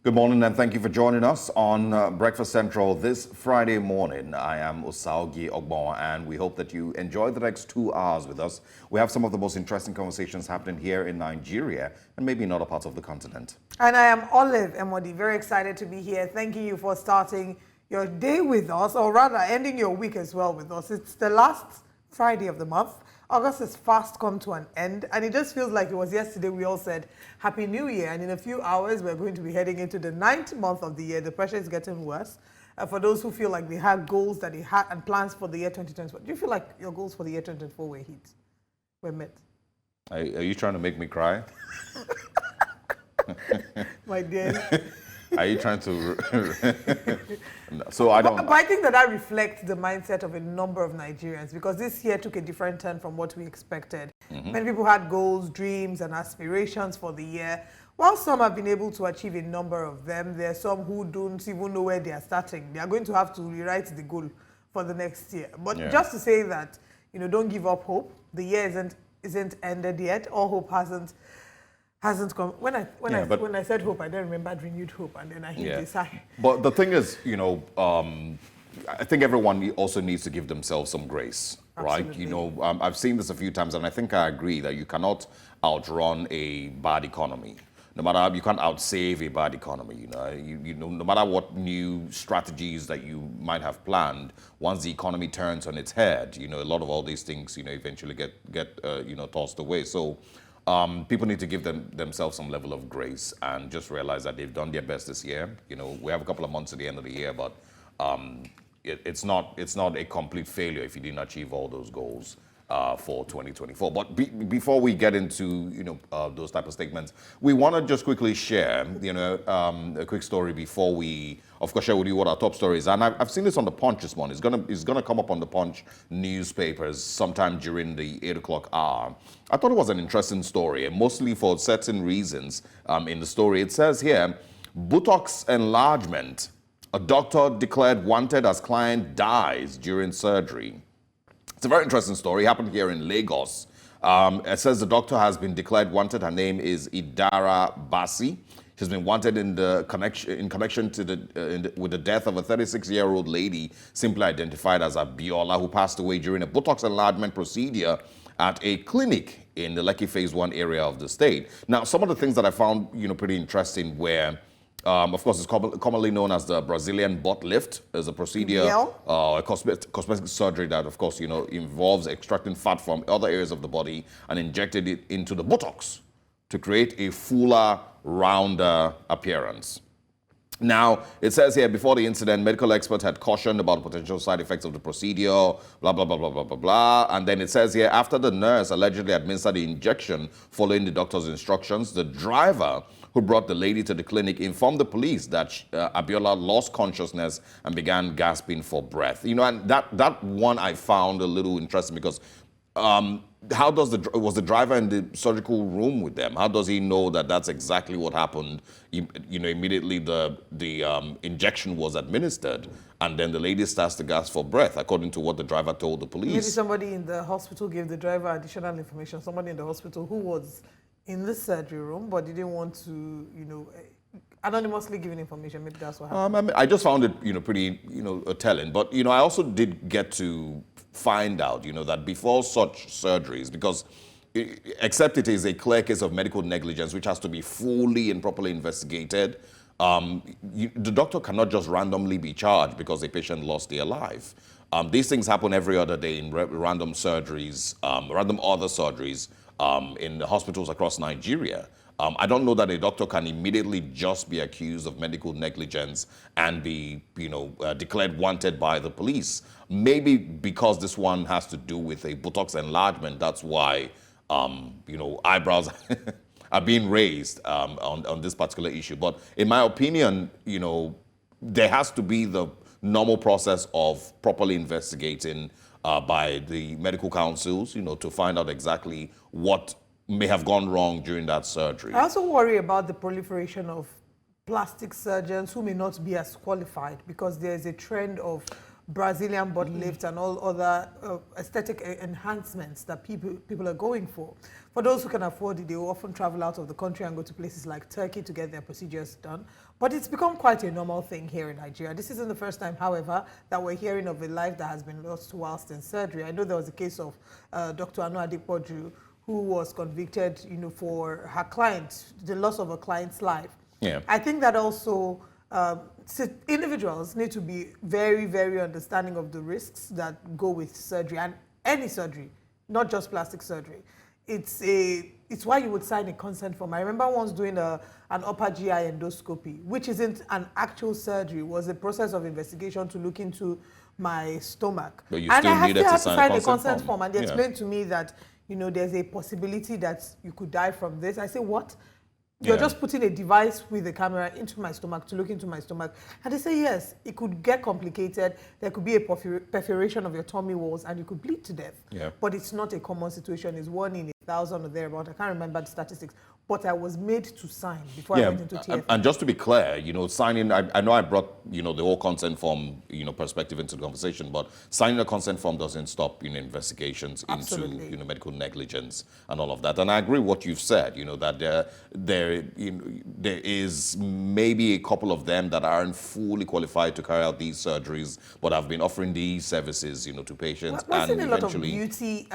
Good morning and thank you for joining us on Breakfast Central this Friday morning. I am Osaugi Ogbon and we hope that you enjoy the next 2 hours with us. We have some of the most interesting conversations happening here in Nigeria and maybe in other parts of the continent. And I am Olive Emodi, very excited to be here. Thanking you for starting your day with us, or rather ending your week as well with us. It's the last Friday of the month. August has fast come to an end, and it just feels like it was yesterday we all said Happy New Year, and in a few hours we're going to be heading into the 9th month of the year. The pressure is getting worse. For those who feel like they had goals that they had and plans for the year 2024, do you feel like your goals for the year 2024 were met? Are you trying to make me cry? My dear. Are you trying to... So I don't... But I think that reflects the mindset of a number of Nigerians, because this year took a different turn from what we expected. Many people had goals, dreams, and aspirations for the year. While some have been able to achieve a number of them, there are some who don't even know where they are starting. They are going to have to rewrite the goal for the next year. But just to say that, don't give up hope. The year isn't ended yet. All hope hasn't come. When I said hope, I then remembered renewed hope, and then I hit this high. But the thing is, I think everyone also needs to give themselves some grace, Absolutely. right? I've seen this a few times, and I think I agree that you cannot outrun a bad economy. No matter how, you can't outsave a bad economy. No matter what new strategies that you might have planned, once the economy turns on its head, a lot of all these things, eventually get tossed away. So. People need to give themselves some level of grace and just realize that they've done their best this year. We have a couple of months at the end of the year, but it's not a complete failure if you didn't achieve all those goals for 2024. But before we get into those type of statements, we want to just quickly share a quick story before we, of course, share with you what our top story is. And I've seen this on the Punch this morning. It's gonna come up on the Punch newspapers sometime during the 8 o'clock hour. I thought it was an interesting story, and mostly for certain reasons. In the story, it says here, buttocks enlargement. A doctor declared wanted as client dies during surgery. It's a very interesting story. It happened here in Lagos. It says the doctor has been declared wanted. Her name is Idara Basi. She's been wanted in connection to with the death of a 36-year-old lady, simply identified as Abiola, who passed away during a buttocks enlargement procedure at a clinic in the Lekki Phase 1 area of the state. Now, some of the things that I found, pretty interesting were, of course, it's commonly known as the Brazilian butt lift. As a procedure, a cosmetic surgery that, of course, involves extracting fat from other areas of the body and injected it into the buttocks to create a fuller, rounder appearance. Now, it says here, before the incident, medical experts had cautioned about potential side effects of the procedure, blah, blah, blah, blah, blah, blah, blah. And then it says here, after the nurse allegedly administered the injection following the doctor's instructions, the driver who brought the lady to the clinic informed the police that Abiola lost consciousness and began gasping for breath. And that one I found a little interesting because how was the driver in the surgical room with them? How does he know that that's exactly what happened? Immediately the injection was administered, and then the lady starts to gasp for breath, according to what the driver told the police. Maybe somebody in the hospital gave the driver additional information. Somebody in the hospital who was in the surgery room but didn't want to, anonymously giving information. Maybe that's what happened. I just found it, pretty, telling. But I also did get to find out, that before such surgeries, because except it is a clear case of medical negligence, which has to be fully and properly investigated, the doctor cannot just randomly be charged because a patient lost their life. These things happen every other day in random surgeries, random other surgeries in the hospitals across Nigeria. I don't know that a doctor can immediately just be accused of medical negligence and be, declared wanted by the police. Maybe because this one has to do with a buttocks enlargement, that's why, eyebrows are being raised on this particular issue. But in my opinion, there has to be the normal process of properly investigating by the medical councils, to find out exactly what may have gone wrong during that surgery. I also worry about the proliferation of plastic surgeons who may not be as qualified, because there is a trend of Brazilian butt lifts and all other aesthetic enhancements that people are going for. For those who can afford it, they will often travel out of the country and go to places like Turkey to get their procedures done. But it's become quite a normal thing here in Nigeria. This isn't the first time, however, that we're hearing of a life that has been lost whilst in surgery. I know there was a case of Dr. Anu Adepoju, who was convicted, for her client, the loss of a client's life. Yeah. I think that also individuals need to be very, very understanding of the risks that go with surgery, and any surgery, not just plastic surgery. It's why you would sign a consent form. I remember once doing an upper GI endoscopy, which isn't an actual surgery. It was a process of investigation to look into my stomach. But you still needed to sign a consent form. And they explained to me that, there's a possibility that you could die from this. I say, what? You're just putting a device with a camera into my stomach to look into my stomach. And they say, yes, it could get complicated. There could be a perforation of your tummy walls and you could bleed to death. Yeah. But it's not a common situation. It's 1 in 1,000 or thereabout. I can't remember the statistics. But I was made to sign before I went into TF. And just to be clear, signing, I know I brought, the whole consent form, perspective into the conversation, but signing a consent form doesn't stop, investigations Absolutely. into, medical negligence and all of that. And I agree with what you've said, that there is maybe a couple of them that aren't fully qualified to carry out these surgeries, but have been offering these services, to patients. We're and seeing a lot of eventually beauty,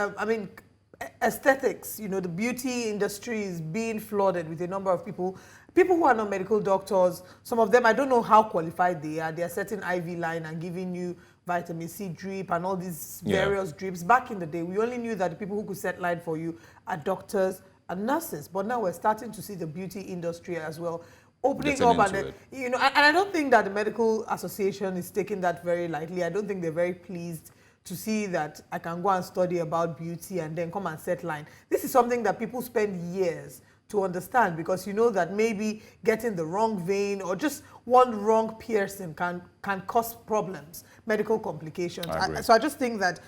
aesthetics, the beauty industry is being flooded with a number of people who are not medical doctors. Some of them, I don't know how qualified they are. They are setting IV line and giving you vitamin C drip and all these various drips. Back in the day, we only knew that the people who could set line for you are doctors and nurses. But now we're starting to see the beauty industry as well opening up, and and I don't think that the Medical Association is taking that very lightly. I don't think they're very pleased to see that I can go and study about beauty and then come and set line. This is something that people spend years to understand, because that maybe getting the wrong vein or just one wrong piercing can cause problems, medical complications. So I just think that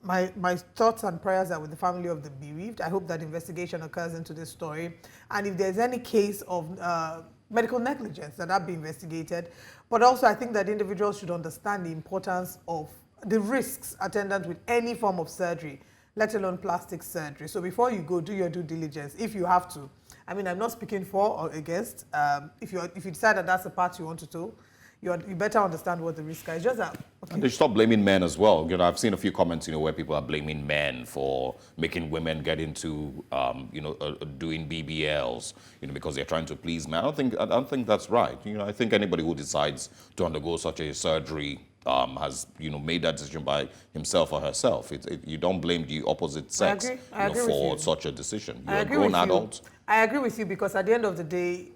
my thoughts and prayers are with the family of the bereaved. I hope that investigation occurs into this story. And if there's any case of medical negligence, that be investigated. But also I think that individuals should understand the importance of the risks attendant with any form of surgery, let alone plastic surgery. So before you go, do your due diligence if you have to. I'm not speaking for or against. If you decide that that's the path you want to do, you better understand what the risk is. Just that. Okay. And they should stop blaming men as well. I've seen a few comments, where people are blaming men for making women get into, doing BBLs, because they're trying to please men. I don't think that's right. I think anybody who decides to undergo such a surgery has made that decision by himself or herself. You don't blame the opposite sex I agree for such a decision. You're a grown adult. I agree with you, because at the end of the day,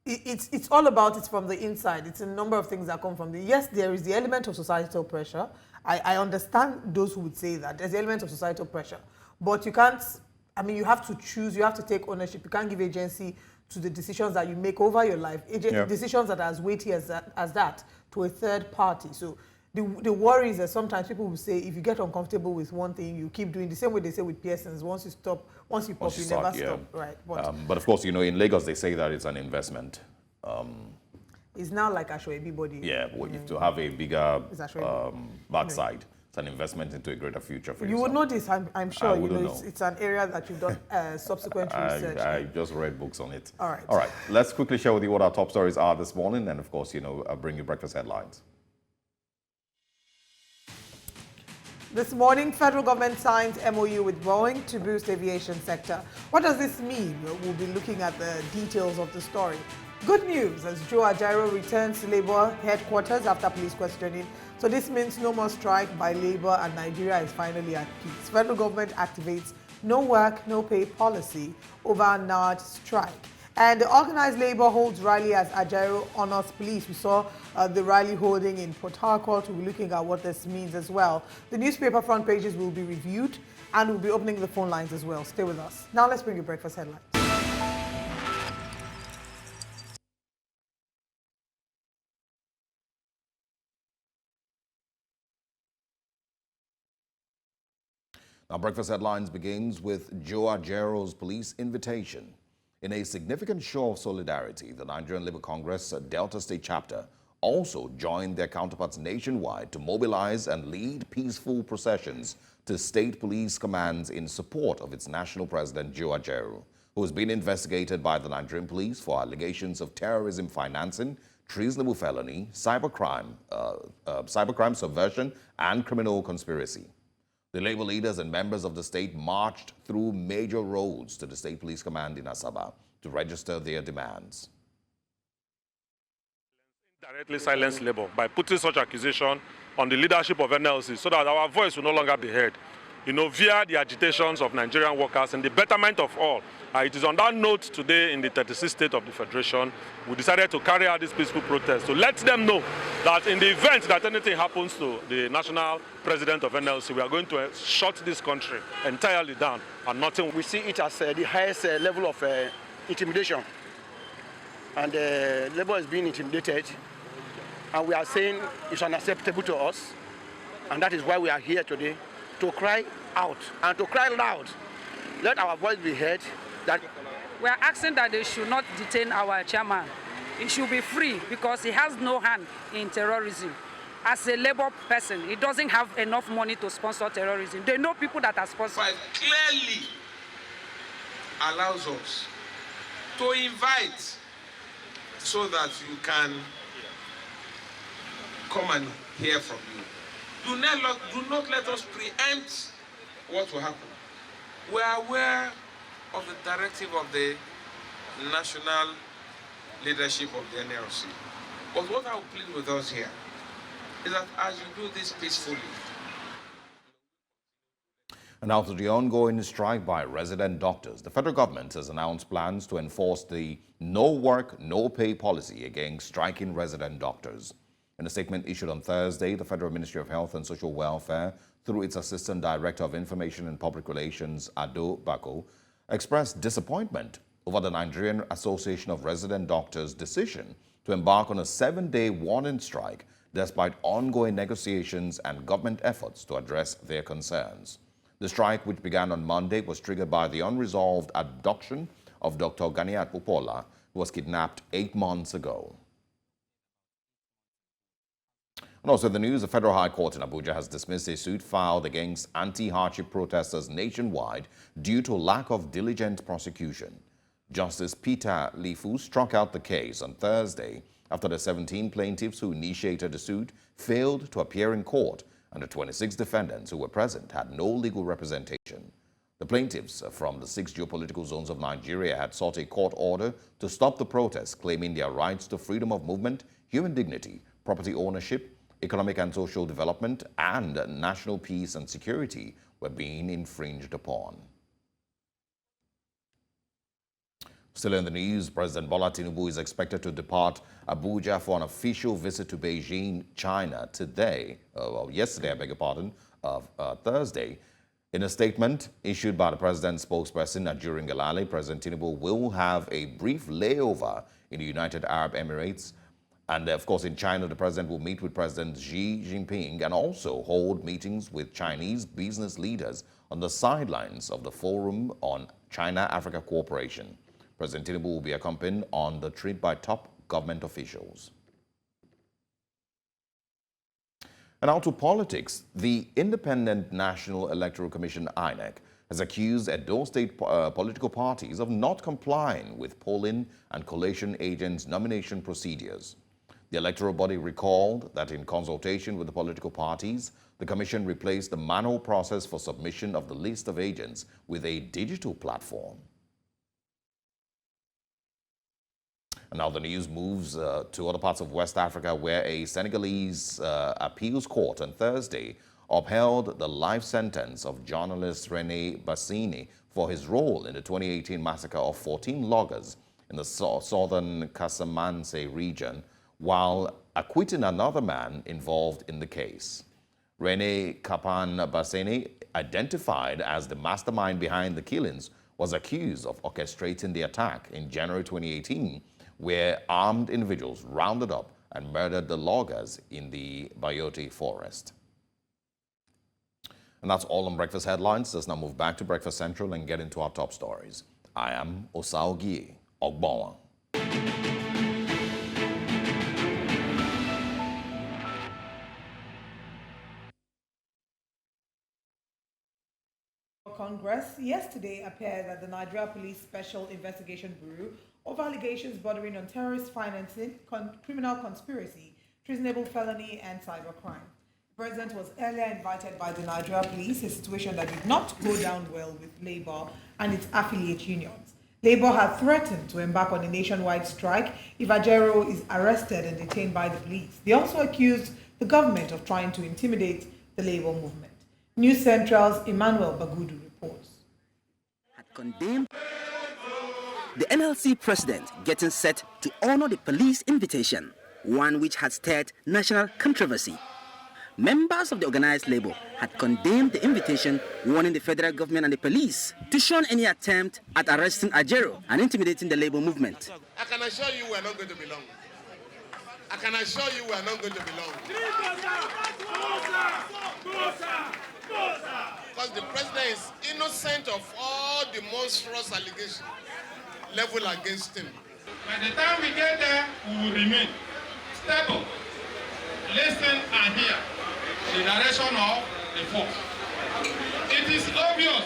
it's all about it's from the inside. It's a number of things that come from yes, there is the element of societal pressure. I understand those who would say that there's the element of societal pressure, but you can't. You have to choose. You have to take ownership. You can't give agency to the decisions that you make over your life. Decisions that are as weighty as that to a third party. So the worry is that sometimes people will say, if you get uncomfortable with one thing, you keep doing the same way they say with piercings. Once you pop, you never stop. Right. But of course, in Lagos, they say that it's an investment. It's now like Ajaero body. Yeah, to have a bigger backside. It's an investment into a greater future for you. You would know this, I'm sure. It's an area that you've done subsequent research. I just read books on it. All right. All right. Let's quickly share with you what our top stories are this morning, and of course, bring you breakfast headlines. This morning, federal government signs MOU with Boeing to boost aviation sector. What does this mean? We'll be looking at the details of the story. Good news, as Joe Ajaero returns to Labour headquarters after police questioning. So this means no more strike by Labour, and Nigeria is finally at peace. Federal government activates no work, no pay policy over NARD strike. And the organized labor holds rally as Ajaero honors police. We saw the rally holding in Port Harcourt. We'll be looking at what this means as well. The newspaper front pages will be reviewed, and we'll be opening the phone lines as well. Stay with us. Now let's bring you breakfast headlines. Now, breakfast headlines begins with Joe Ajaero's police invitation. In a significant show of solidarity, the Nigerian Labour Congress Delta State chapter also joined their counterparts nationwide to mobilize and lead peaceful processions to state police commands in support of its national president, Joe Ajaero, who has been investigated by the Nigerian police for allegations of terrorism financing, treasonable felony, cybercrime, subversion, and criminal conspiracy. The labor leaders and members of the state marched through major roads to the State Police Command in Asaba to register their demands. Directly silence labor by putting such accusation on the leadership of NLC so that our voice will no longer be heard, via the agitations of Nigerian workers and the betterment of all. It is on that note today in the 36th state of the Federation, we decided to carry out this peaceful protest to let them know that in the event that anything happens to the national president of NLC, we are going to shut this country entirely down and nothing. We see it as the highest level of intimidation. And labor is being intimidated. And we are saying it's unacceptable to us. And that is why we are here today, to cry out and to cry loud. Let our voice be heard. That we are asking that they should not detain our chairman. He should be free because he has no hand in terrorism. As a labor person, he doesn't have enough money to sponsor terrorism. They know people that are sponsoring. But clearly allows us to invite so that you can come and hear from you. Do not let us preempt what will happen. We are aware of the directive of the national leadership of the NLC. But what I will plead with us here is that as you do this peacefully. And after the ongoing strike by resident doctors, the federal government has announced plans to enforce the no work, no pay policy against striking resident doctors. In a statement issued on Thursday, the Federal Ministry of Health and Social Welfare, through its Assistant Director of Information and Public Relations, Ado Bako, expressed disappointment over the Nigerian Association of Resident Doctors' decision to embark on a 7-day warning strike despite ongoing negotiations and government efforts to address their concerns. The strike, which began on Monday, was triggered by the unresolved abduction of Dr. Ganiat Popola, who was kidnapped 8 months ago. And also in the news, the Federal High Court in Abuja has dismissed a suit filed against anti-hardship protesters nationwide due to lack of diligent prosecution. Justice Peter Lifu struck out the case on Thursday after the 17 plaintiffs who initiated the suit failed to appear in court and the 26 defendants who were present had no legal representation. The plaintiffs from the 6 geopolitical zones of Nigeria had sought a court order to stop the protests, claiming their rights to freedom of movement, human dignity, property ownership, economic and social development, and national peace and security were being infringed upon. Still in the news, President Bola Tinubu is expected to depart Abuja for an official visit to Beijing, China yesterday, I beg your pardon, Thursday. In a statement issued by the president's spokesperson, Najuri Ngelale, President Tinubu will have a brief layover in the United Arab Emirates. And of course, in China, the president will meet with President Xi Jinping and also hold meetings with Chinese business leaders on the sidelines of the Forum on China-Africa Cooperation. President Tinubu will be accompanied on the trip by top government officials. And now to politics. The Independent National Electoral Commission, INEC, has accused Edo State political parties of not complying with polling and collation agents' nomination procedures. The electoral body recalled that in consultation with the political parties, the commission replaced the manual process for submission of the list of agents with a digital platform. And now the news moves to other parts of West Africa, where a Senegalese appeals court on Thursday upheld the life sentence of journalist René Bassini for his role in the 2018 massacre of 14 loggers in the southern Casamance region, while acquitting another man involved in the case. René Capan Bassini, identified as the mastermind behind the killings, was accused of orchestrating the attack in January 2018, where armed individuals rounded up and murdered the loggers in the Bayoti forest. And that's all on Breakfast Headlines. Let's now move back to Breakfast Central and get into our top stories. I am Osaogie Ogbonwa. Congress yesterday appeared at the Nigeria Police Special Investigation Bureau of allegations bordering on terrorist financing, criminal conspiracy, treasonable felony, and cybercrime. The president was earlier invited by the Nigeria Police, a situation that did not go down well with Labour and its affiliate unions. Labour had threatened to embark on a nationwide strike if Ajaero is arrested and detained by the police. They also accused the government of trying to intimidate the Labour movement. News Central's Emmanuel Bagudu reports. Had condemned the NLC president getting set to honor the police invitation, one which had stirred national controversy. Members of the organized labor had condemned the invitation, warning the federal government and the police to shun any attempt at arresting Ajaero and intimidating the labor movement. I can assure you we are not going to be long. I can assure you we are not going to be long. Because the president is innocent of all the monstrous allegations leveled against him. By the time we get there, we will remain stable, listen and hear the direction of the force. It is obvious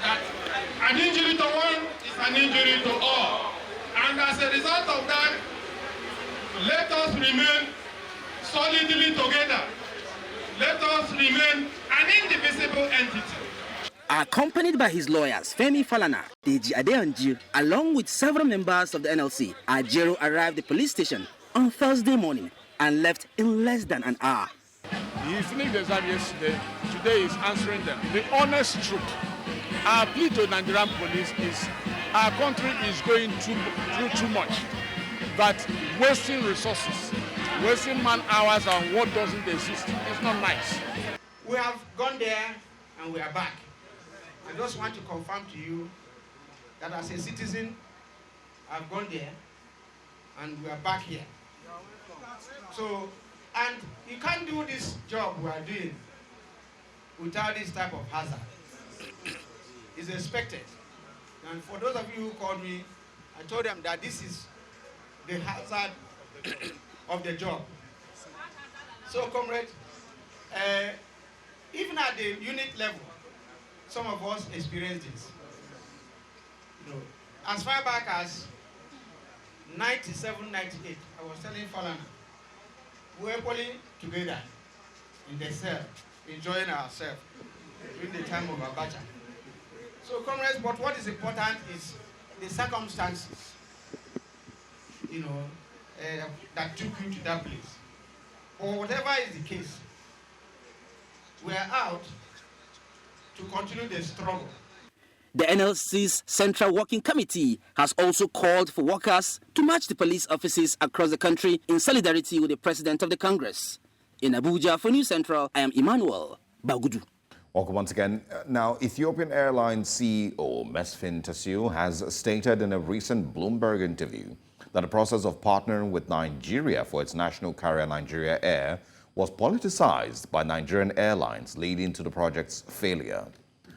that an injury to one is an injury to all. And as a result of that, let us remain solidly together. Let us remain an indivisible entity. Accompanied by his lawyers, Femi Falana, Deji Adeyanju, along with several members of the NLC, Ajaero arrived at the police station on Thursday morning and left in less than an hour. He finished the exam yesterday. Today is answering them. The honest truth. Our plea to Nigerian police is our country is going through too much. But wasting resources, wasting man hours on what doesn't exist is not nice. We have gone there and we are back. I just want to confirm to you that as a citizen, I've gone there and we are back here. So, and you can't do this job we are doing without this type of hazard. It's expected. And for those of you who called me, I told them that this is the hazard of the job. So, comrade, even at the unit level, some of us experience this. You know, as far back as 97, 98, I was telling Falana, we were pulling together in the cell, enjoying ourselves during the time of Abacha. So, comrades, but what is important is the circumstances, you know, that took you to that place. Or whatever is the case, we are out to continue the struggle. The NLC's Central Working Committee has also called for workers to march the police offices across the country in solidarity with the President of the Congress. In Abuja for News Central, I am Emmanuel Bagudu. Welcome once again. Now, Ethiopian Airlines CEO Mesfin Tasew has stated in a recent Bloomberg interview that the process of partnering with Nigeria for its national carrier Nigeria Air was politicized by Nigerian Airlines, leading to the project's failure.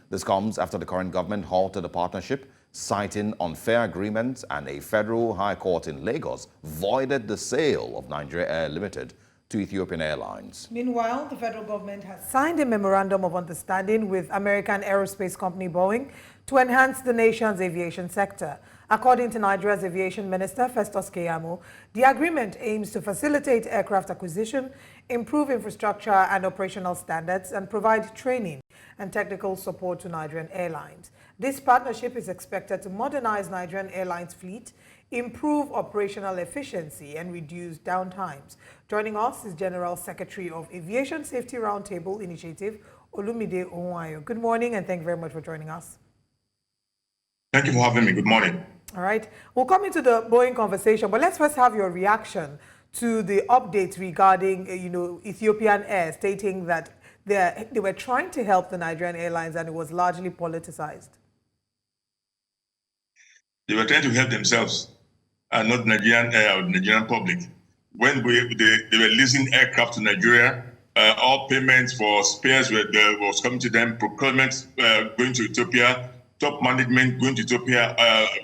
This comes after the current government halted the partnership, citing unfair agreements, and a federal high court in Lagos voided the sale of Nigeria Air Limited to Ethiopian Airlines. Meanwhile, the federal government has signed a memorandum of understanding with American aerospace company Boeing to enhance the nation's aviation sector. According to Nigeria's aviation minister, Festus Keyamo, the agreement aims to facilitate aircraft acquisition, improve infrastructure and operational standards, and provide training and technical support to Nigerian airlines. This partnership is expected to modernize Nigerian Airlines fleet, improve operational efficiency, and reduce downtimes. Joining us is General Secretary of Aviation Safety Roundtable Initiative, Olumide Onwayo. Good morning, and thank you very much for joining us. Thank you for having me. Good morning. All right. We'll come into the Boeing conversation, but let's first have your reaction to the updates regarding, Ethiopian Air stating that they were trying to help the Nigerian Airlines and it was largely politicized. They were trying to help themselves and not Nigerian Air or the Nigerian public. When they were leasing aircraft to Nigeria, all payments for spares was coming to them, procurement going to Ethiopia, top management going to Ethiopia,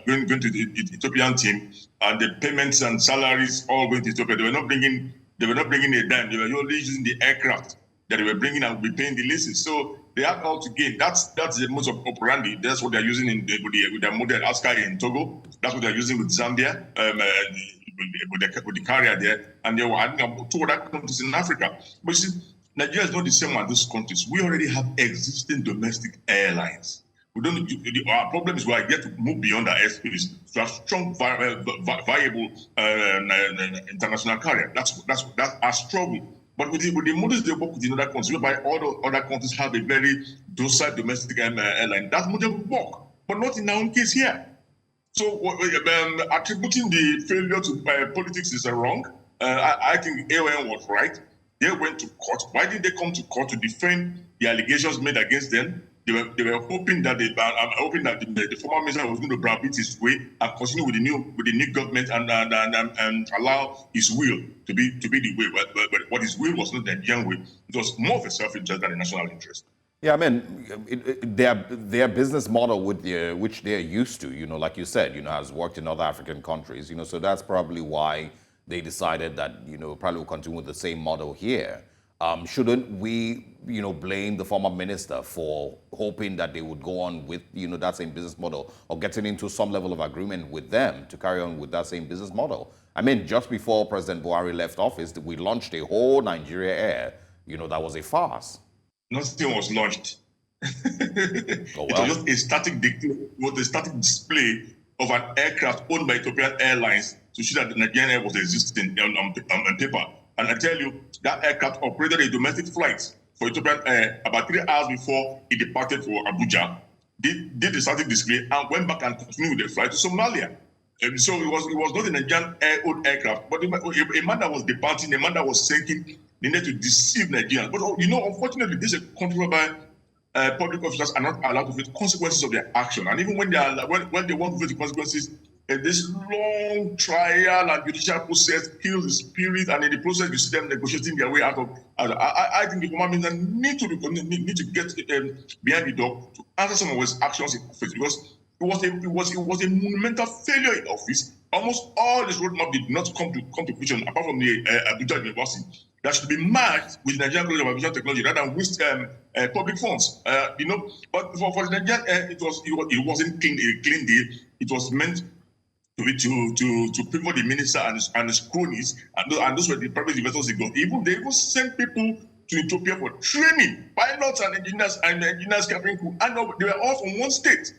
going to the Ethiopian team, and the payments and salaries all going to Ethiopia. They were not bringing a dime. They were only using the aircraft that they were bringing and be paying the leases. So they have all to gain. That's the modus operandi. That's what they're using with their model Aska in Togo. That's what they're using with Zambia, with the carrier there, and they were adding up two other countries in Africa. But you see, Nigeria is not the same as those countries. We already have existing domestic airlines. We don't. Our problem is we are yet to move beyond our airspace to have strong, viable international carrier. That's our struggle. But with the models they work with in other countries, whereby all the other countries have a very docile domestic airline, that model will work, but not in our own case here. So attributing the failure to politics is wrong. I think AON was right. They went to court. Why did they come to court to defend the allegations made against them? They were hoping that the former minister was going to browbeat his way and continue with the new government and allow his will to be the way. But what his will was not the Nigerian way. It was more of a self-interest than a national interest. Yeah, I mean, their business model which they're used to, like you said, has worked in other African countries, so that's probably why they decided that, probably will continue with the same model here. Shouldn't we, blame the former minister for hoping that they would go on with, that same business model or getting into some level of agreement with them to carry on with that same business model? I mean, just before President Buhari left office, we launched a whole Nigeria Air, that was a farce. Nothing was launched. Oh, well. It was just a static display of an aircraft owned by Ethiopian Airlines to show that the Nigerian Air was existing on paper. And I tell you, that aircraft operated a domestic flight for Ethiopian Air about 3 hours before it departed for Abuja. Did the static display and went back and continued the flight to Somalia. So it was not a Nigerian owned aircraft, but a man that was departing, a man that was sinking, they needed to deceive Nigerians. But unfortunately, this is a country whereby public officials are not allowed to face consequences of their action. And even when they want to face the consequences, this long trial and judicial process kills the spirit, and in the process you see them negotiating their way out of. I think the former minister need to get behind the door to answer some of his actions in office, because it was a monumental failure in office. Almost all this roadmap did not come to fruition, apart from the Abuja University that should be merged with the Nigerian College of Aviation Technology rather than waste public funds. But for the Nigerian, it wasn't a clean deal. It was meant to pivot the minister and his cronies, and those were the private investors they got. They even sent people to Ethiopia for training, pilots and engineers, cabin crew, and they were all from one state.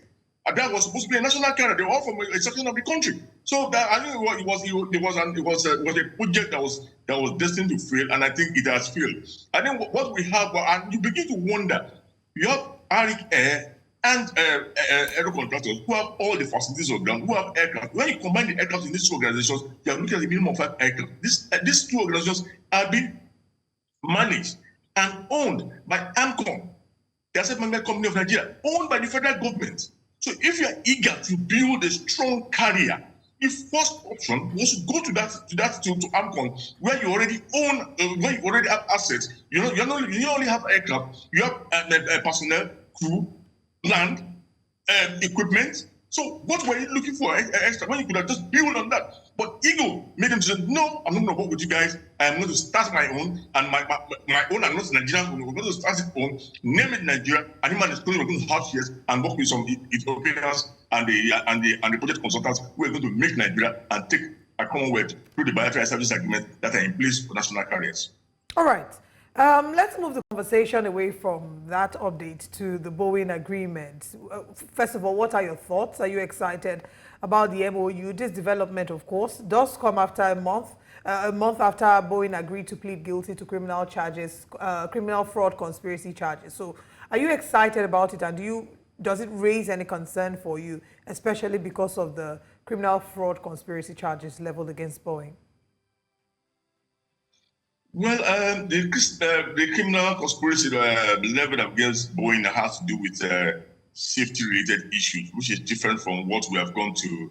And that was supposed to be a national carrier. They were all from a section of the country. So that, I think it was a project that was destined to fail, and I think it has failed. I think what we have, and you begin to wonder, you have Arik Air and aero contractors who have all the facilities on ground, who have aircraft. When you combine the aircraft in these two organizations, you are looking at a minimum of 5 aircraft. These two organizations are being managed and owned by AMCOM, the Asset Management Company of Nigeria, owned by the federal government. So if you are eager to build a strong carrier, the first option was to go to AMCON, where you already own, where you already have assets. You only have aircraft, you have personnel, crew, land, equipment. So what were you looking for extra when you could have just built on that? But Ego made them say, no, I'm not going to work with you guys. I'm going to start my own, and my own, I'm not Nigerian. We're going to start it own, name it Nigeria, and him and his colleagues are going to have shares and work with some Ethiopians and the project consultants who are going to make Nigeria and take a Commonwealth through the bilateral service agreement that are in place for national carriers. All right. Let's move the conversation away from that update to the Boeing agreement. First of all, what are your thoughts? Are you excited about the MOU? This development, of course, does come after a month after Boeing agreed to plead guilty to criminal charges, criminal fraud conspiracy charges. So are you excited about it, and does it raise any concern for you, especially because of the criminal fraud conspiracy charges leveled against Boeing? Well, the criminal conspiracy leveled against Boeing has to do with safety-related issues, which is different from what we have gone to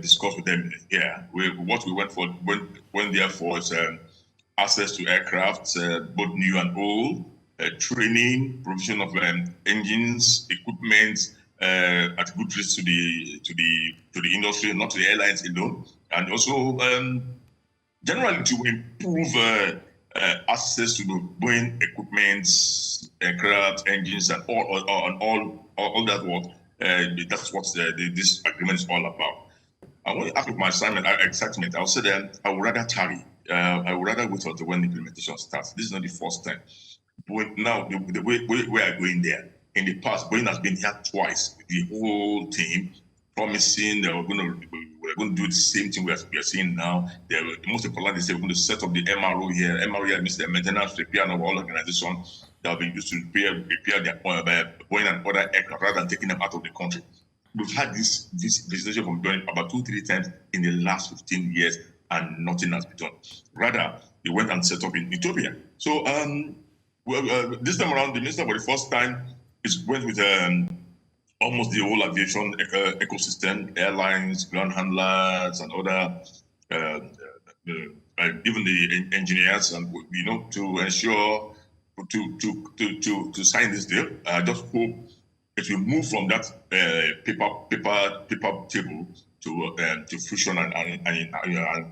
discuss with them here. What we went there for is access to aircraft, both new and old, training, provision of engines, equipment at good rates to the industry, not to the airlines alone, and also generally to improve access to the Boeing equipment, aircraft, engines, and all that work. That's what this agreement is all about. I want to ask my assignment, excitement. I'll say that I would rather tarry. I would rather wait until when the implementation starts. This is not the first time. But now, the way we are going there, in the past, Boeing has been here twice with the whole team, promising that we're going to do the same thing we are seeing now. The most important is we're going to set up the MRO here. MRO here means the maintenance, repair, and all organization that will be used to repair their Boeing and other aircraft rather than taking them out of the country. We've had this visitation from Boeing about 2-3 times in the last 15 years, and nothing has been done. Rather, they went and set up in Ethiopia. So this time around, the minister for the first time went with almost the whole aviation ecosystem, airlines, ground handlers, and other, even the engineers, and to ensure to sign this deal. I just hope it will move from that paper table to fruition and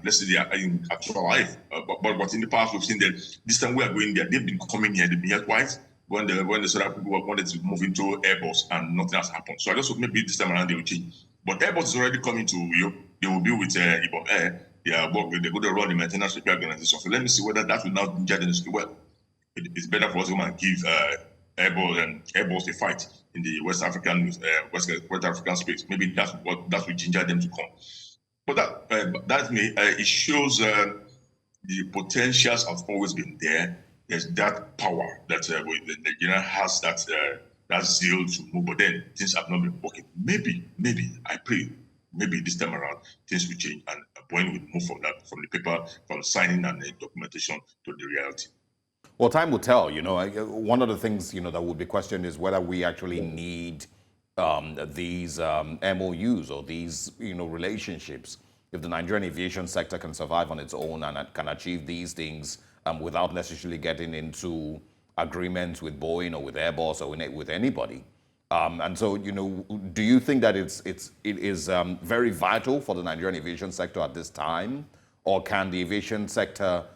let's say in actual life. But in the past we've seen that this time we are going there. They've been coming here. They've been here twice when the South people wanted to move into Airbus and nothing has happened. So I just hope maybe this time around they will change. But Airbus is already coming to Europe. They will be with Ibom Air. They're going to run the maintenance repair organization. So let me see whether that will now ginger them to well. It's better for us to give Airbus a fight in the West African space. Maybe that will ginger them to come. But it shows the potentials have always been there. There's that power that Nigeria has, that zeal to move. But then things have not been working. Maybe I pray. Maybe this time around things will change and Boeing will move from the paper, from signing and the documentation to the reality. Well, time will tell. One of the things that would be questioned is whether we actually need these MOUs or these relationships. If the Nigerian aviation sector can survive on its own and can achieve these things without necessarily getting into agreements with Boeing or with Airbus or with anybody. And so, do you think that it is very vital for the Nigerian aviation sector at this time, or can the aviation sector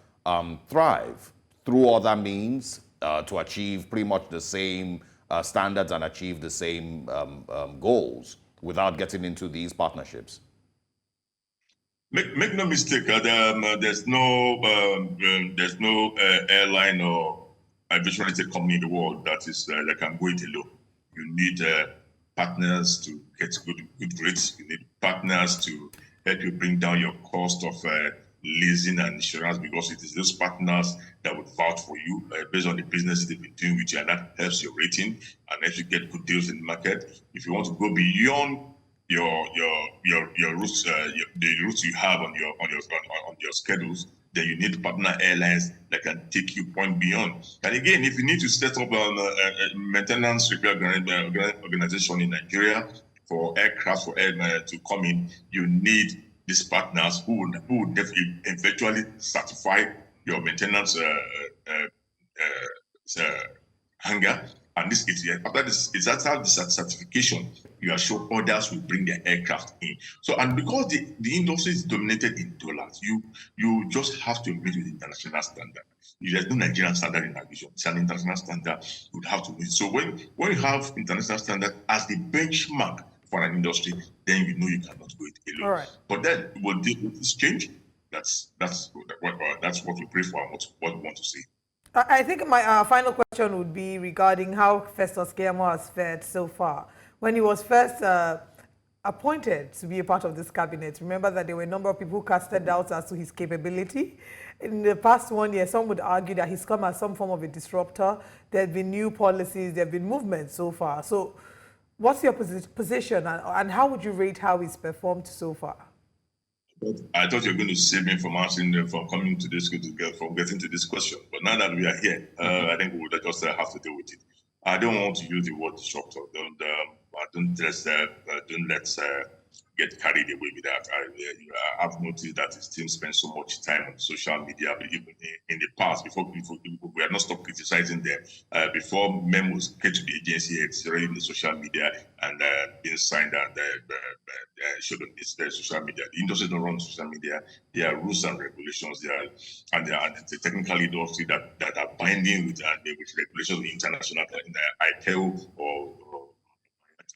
thrive through other means to achieve pretty much the same standards and achieve the same goals without getting into these partnerships? Make no mistake, there's no airline or aviation-related company in the world that can go it alone. You need partners to get good rates. You need partners to help you bring down your cost of leasing and insurance, because it is those partners that would vouch for you based on the business they've been doing with you, and that helps your rating and helps you get good deals in the market. If you want to go beyond your routes, the routes you have on your schedules, then you need partner airlines that can take you point beyond. And again, if you need to set up a maintenance repair organization in Nigeria for aircraft for air to come in, you need these partners who would definitely eventually certify your maintenance hangar. And this is after this, it's after the certification, you are sure others will bring their aircraft in. So, and because the industry is dominated in dollars, you just have to meet with the international standard. There's no Nigerian standard in aviation. It's an international standard. You would have to meet. So when you have international standard as the benchmark for an industry, then you know you cannot go it alone. All right. But then will this change? That's what we pray for and what we want to see. I think my final question would be regarding how Festus Keyamo has fared so far. When he was first appointed to be a part of this cabinet, remember that there were a number of people who casted doubts as to his capability. In the past 1 year, some would argue that he's come as some form of a disruptor. There have been new policies, there have been movements so far. So what's your position, and how would you rate how he's performed so far? I thought you were going to save me from asking, from coming to this, from getting to this question. But now that we are here, I think we would just have to deal with it. I don't want to use the word disruptor. Don't let get carried away with that. I've noticed that his team spends so much time on social media, but even in the past, before we are not stopped criticizing them, before memos get to the agency, it's already in the social media and being signed and showed on this social media. The industry don't run social media. There are rules and regulations there, and there are the technical industry that are binding with regulations of international ICAO or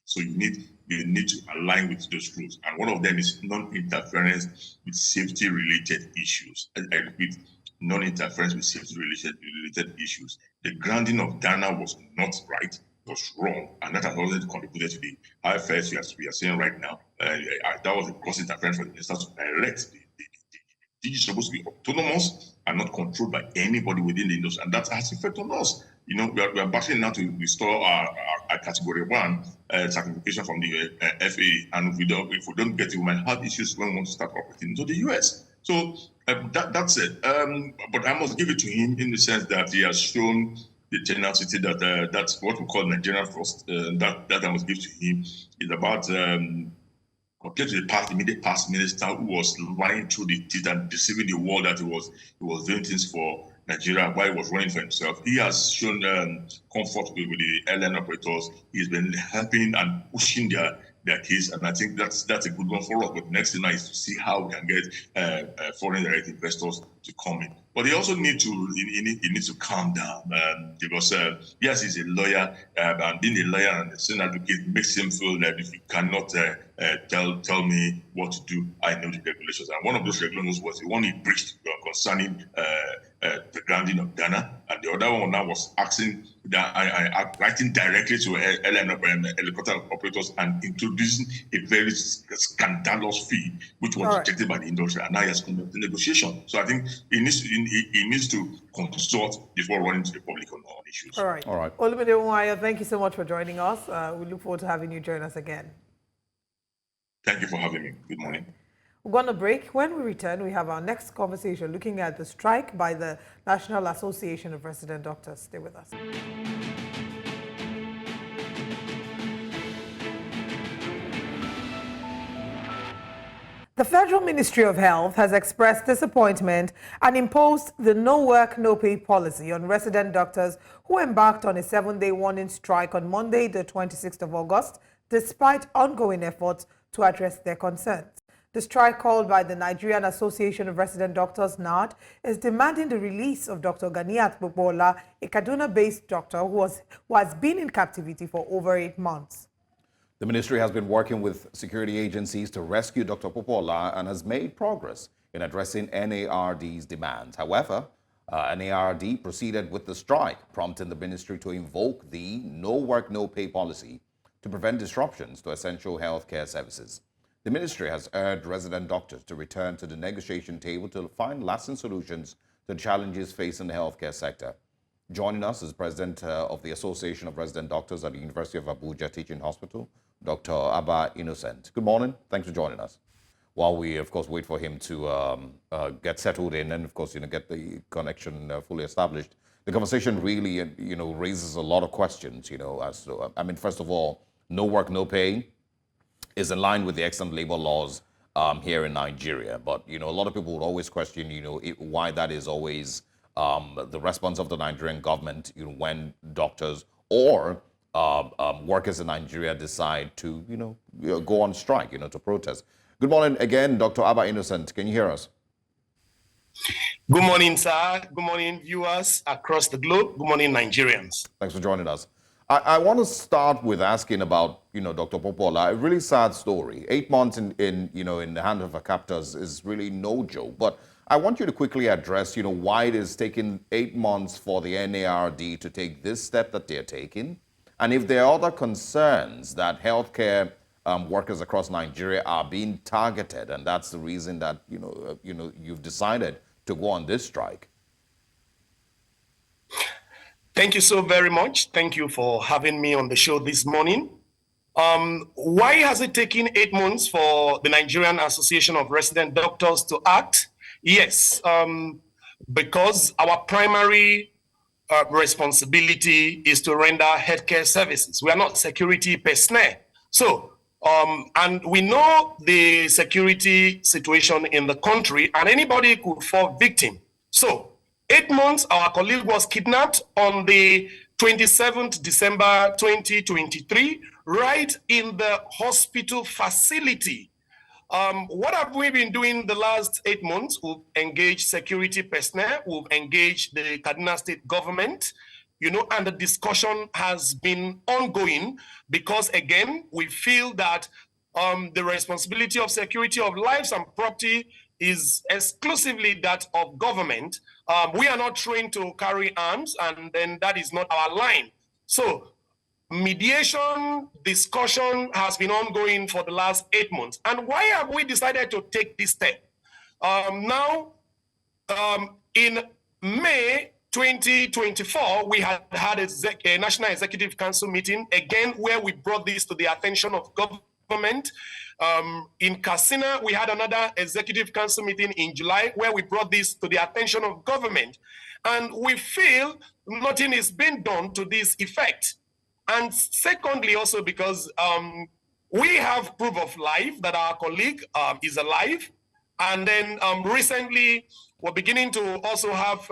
so you need to align with those rules. And one of them is non-interference with safety-related issues. I repeat, non-interference with safety-related issues. The grounding of Ghana was not right, was wrong, and that has already contributed to the high fares we are seeing right now. That was a gross interference for the minister to direct the is supposed to be autonomous and not controlled by anybody within the industry, and that has effect on us. We are battling now to restore our category 1 certification from the FAA, and if we don't get it, we might have issues when we want to start operating into the US. So that's it. But I must give it to him in the sense that he has shown the tenacity that that's what we call Nigerian first. That I must give to him is about. Compared to the immediate past minister who was lying through the teeth and deceiving the world that he was doing things for Nigeria while he was running for himself. He has shown comfort with the airline operators. He's been helping and pushing their case, and I think that's a good one for us. But next thing now is to see how we can get foreign direct investors to come in. But he also needs to calm down because yes, he's a lawyer, and being a lawyer and a senior advocate makes him feel that if you cannot tell me what to do, I know the regulations. And one of those regulations was the one he breached concerning the grounding of Ghana, and the other one now was asking writing directly to airline helicopter operators and introducing a very scandalous fee, which was rejected by the industry, and now he has conducted negotiation. So I think he needs to consult before running to the public on all issues. All right. Olumide Nwayo, thank you so much for joining us. We look forward to having you join us again. Thank you for having me. Good morning. We're going to break. When we return, we have our next conversation looking at the strike by the National Association of Resident Doctors. Stay with us. The Federal Ministry of Health has expressed disappointment and imposed the no work, no pay policy on resident doctors who embarked on a 7-day warning strike on Monday, the 26th of August, despite ongoing efforts to address their concerns. The strike, called by the Nigerian Association of Resident Doctors, NARD, is demanding the release of Dr. Ganiat Popola, a Kaduna-based doctor who has been in captivity for over 8 months. The ministry has been working with security agencies to rescue Dr. Popola and has made progress in addressing NARD's demands. However, NARD proceeded with the strike, prompting the ministry to invoke the no work, no pay policy to prevent disruptions to essential healthcare services. The ministry has urged resident doctors to return to the negotiation table to find lasting solutions to the challenges facing the healthcare sector. Joining us is President of the Association of Resident Doctors at the University of Abuja Teaching Hospital, Dr. Abba Innocent. Good morning. Thanks for joining us. While we, of course, wait for him to get settled in and, of course, get the connection fully established, the conversation really, raises a lot of questions, as to, first of all, no work, no pay is in line with the extant labor laws here in Nigeria. But, a lot of people would always question, why that is always the response of the Nigerian government, when doctors or workers in Nigeria decide to, go on strike, to protest. Good morning again, Dr. Abba Innocent. Can you hear us? Good morning, sir. Good morning, viewers across the globe. Good morning, Nigerians. Thanks for joining us. I want to start with asking about, Dr. Popola. A really sad story. 8 months in the hand of her captors is really no joke. But I want you to quickly address, why it is taking 8 months for the NARD to take this step that they're taking, and if there are other concerns that healthcare workers across Nigeria are being targeted, and that's the reason that you've decided to go on this strike. Thank you so very much. Thank you for having me on the show this morning. Why has it taken 8 months for the Nigerian Association of Resident Doctors to act? Yes, because our primary responsibility is to render healthcare services. We are not security personnel. So And we know the security situation in the country, and anybody could fall victim. So 8 months, our colleague was kidnapped on the 27th December 2023, right in the hospital facility. What have we been doing the last 8 months? We've engaged security personnel, we've engaged the Kaduna State government, and the discussion has been ongoing because, again, we feel that the responsibility of security of lives and property is exclusively that of government. We are not trained to carry arms, and then that is not our line. So mediation discussion has been ongoing for the last 8 months. And why have we decided to take this step? In May 2024, we had a National Executive Council meeting, again, where we brought this to the attention of government. In Katsina, we had another Executive Council meeting in July, where we brought this to the attention of government. And we feel nothing is being done to this effect. And secondly, also because we have proof of life that our colleague is alive. And then recently, we're beginning to also have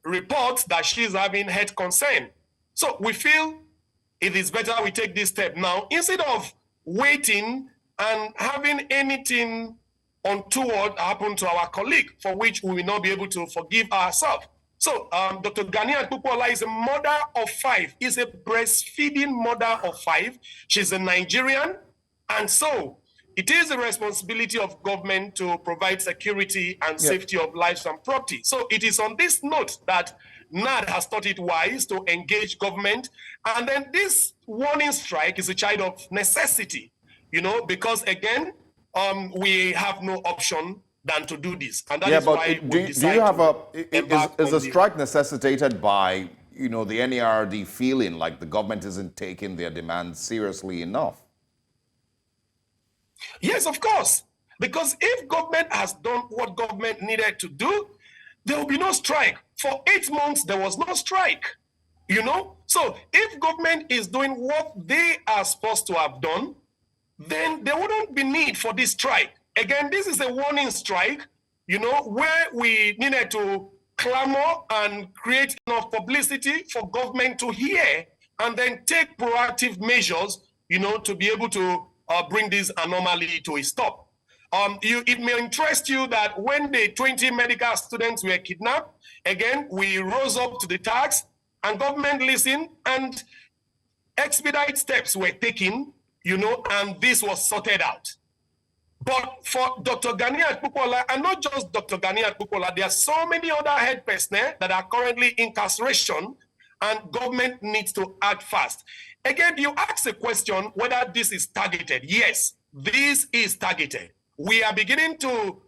reports that she's having health concern. So we feel it is better we take this step now instead of waiting and having anything untoward happen to our colleague, for which we will not be able to forgive ourselves. So Dr. Ganiat Pupola is a mother of 5. Is a breastfeeding mother of 5. She's a Nigerian. And so it is the responsibility of government to provide security and safety of lives and property. So it is on this note that NAD has thought it wise to engage government. And then this warning strike is a child of necessity, because again, we have no option than to do this. And that is why we decide is the strike necessitated by, the NERD feeling like the government isn't taking their demands seriously enough? Yes, of course. Because if government has done what government needed to do, there will be no strike. For 8 months, there was no strike, So if government is doing what they are supposed to have done, then there wouldn't be need for this strike. Again, this is a warning strike, where we needed to clamor and create enough publicity for government to hear and then take proactive measures, to be able to bring this anomaly to a stop. It may interest you that when the 20 medical students were kidnapped, again, we rose up to the task and government listened and expedite steps were taken, and this was sorted out. But for Dr. Ganiat Pupola, and not just Dr. Ganiat Pupola, there are so many other head personnel that are currently in incarceration, and government needs to act fast. Again, you ask a question whether this is targeted. Yes, this is targeted. We are beginning to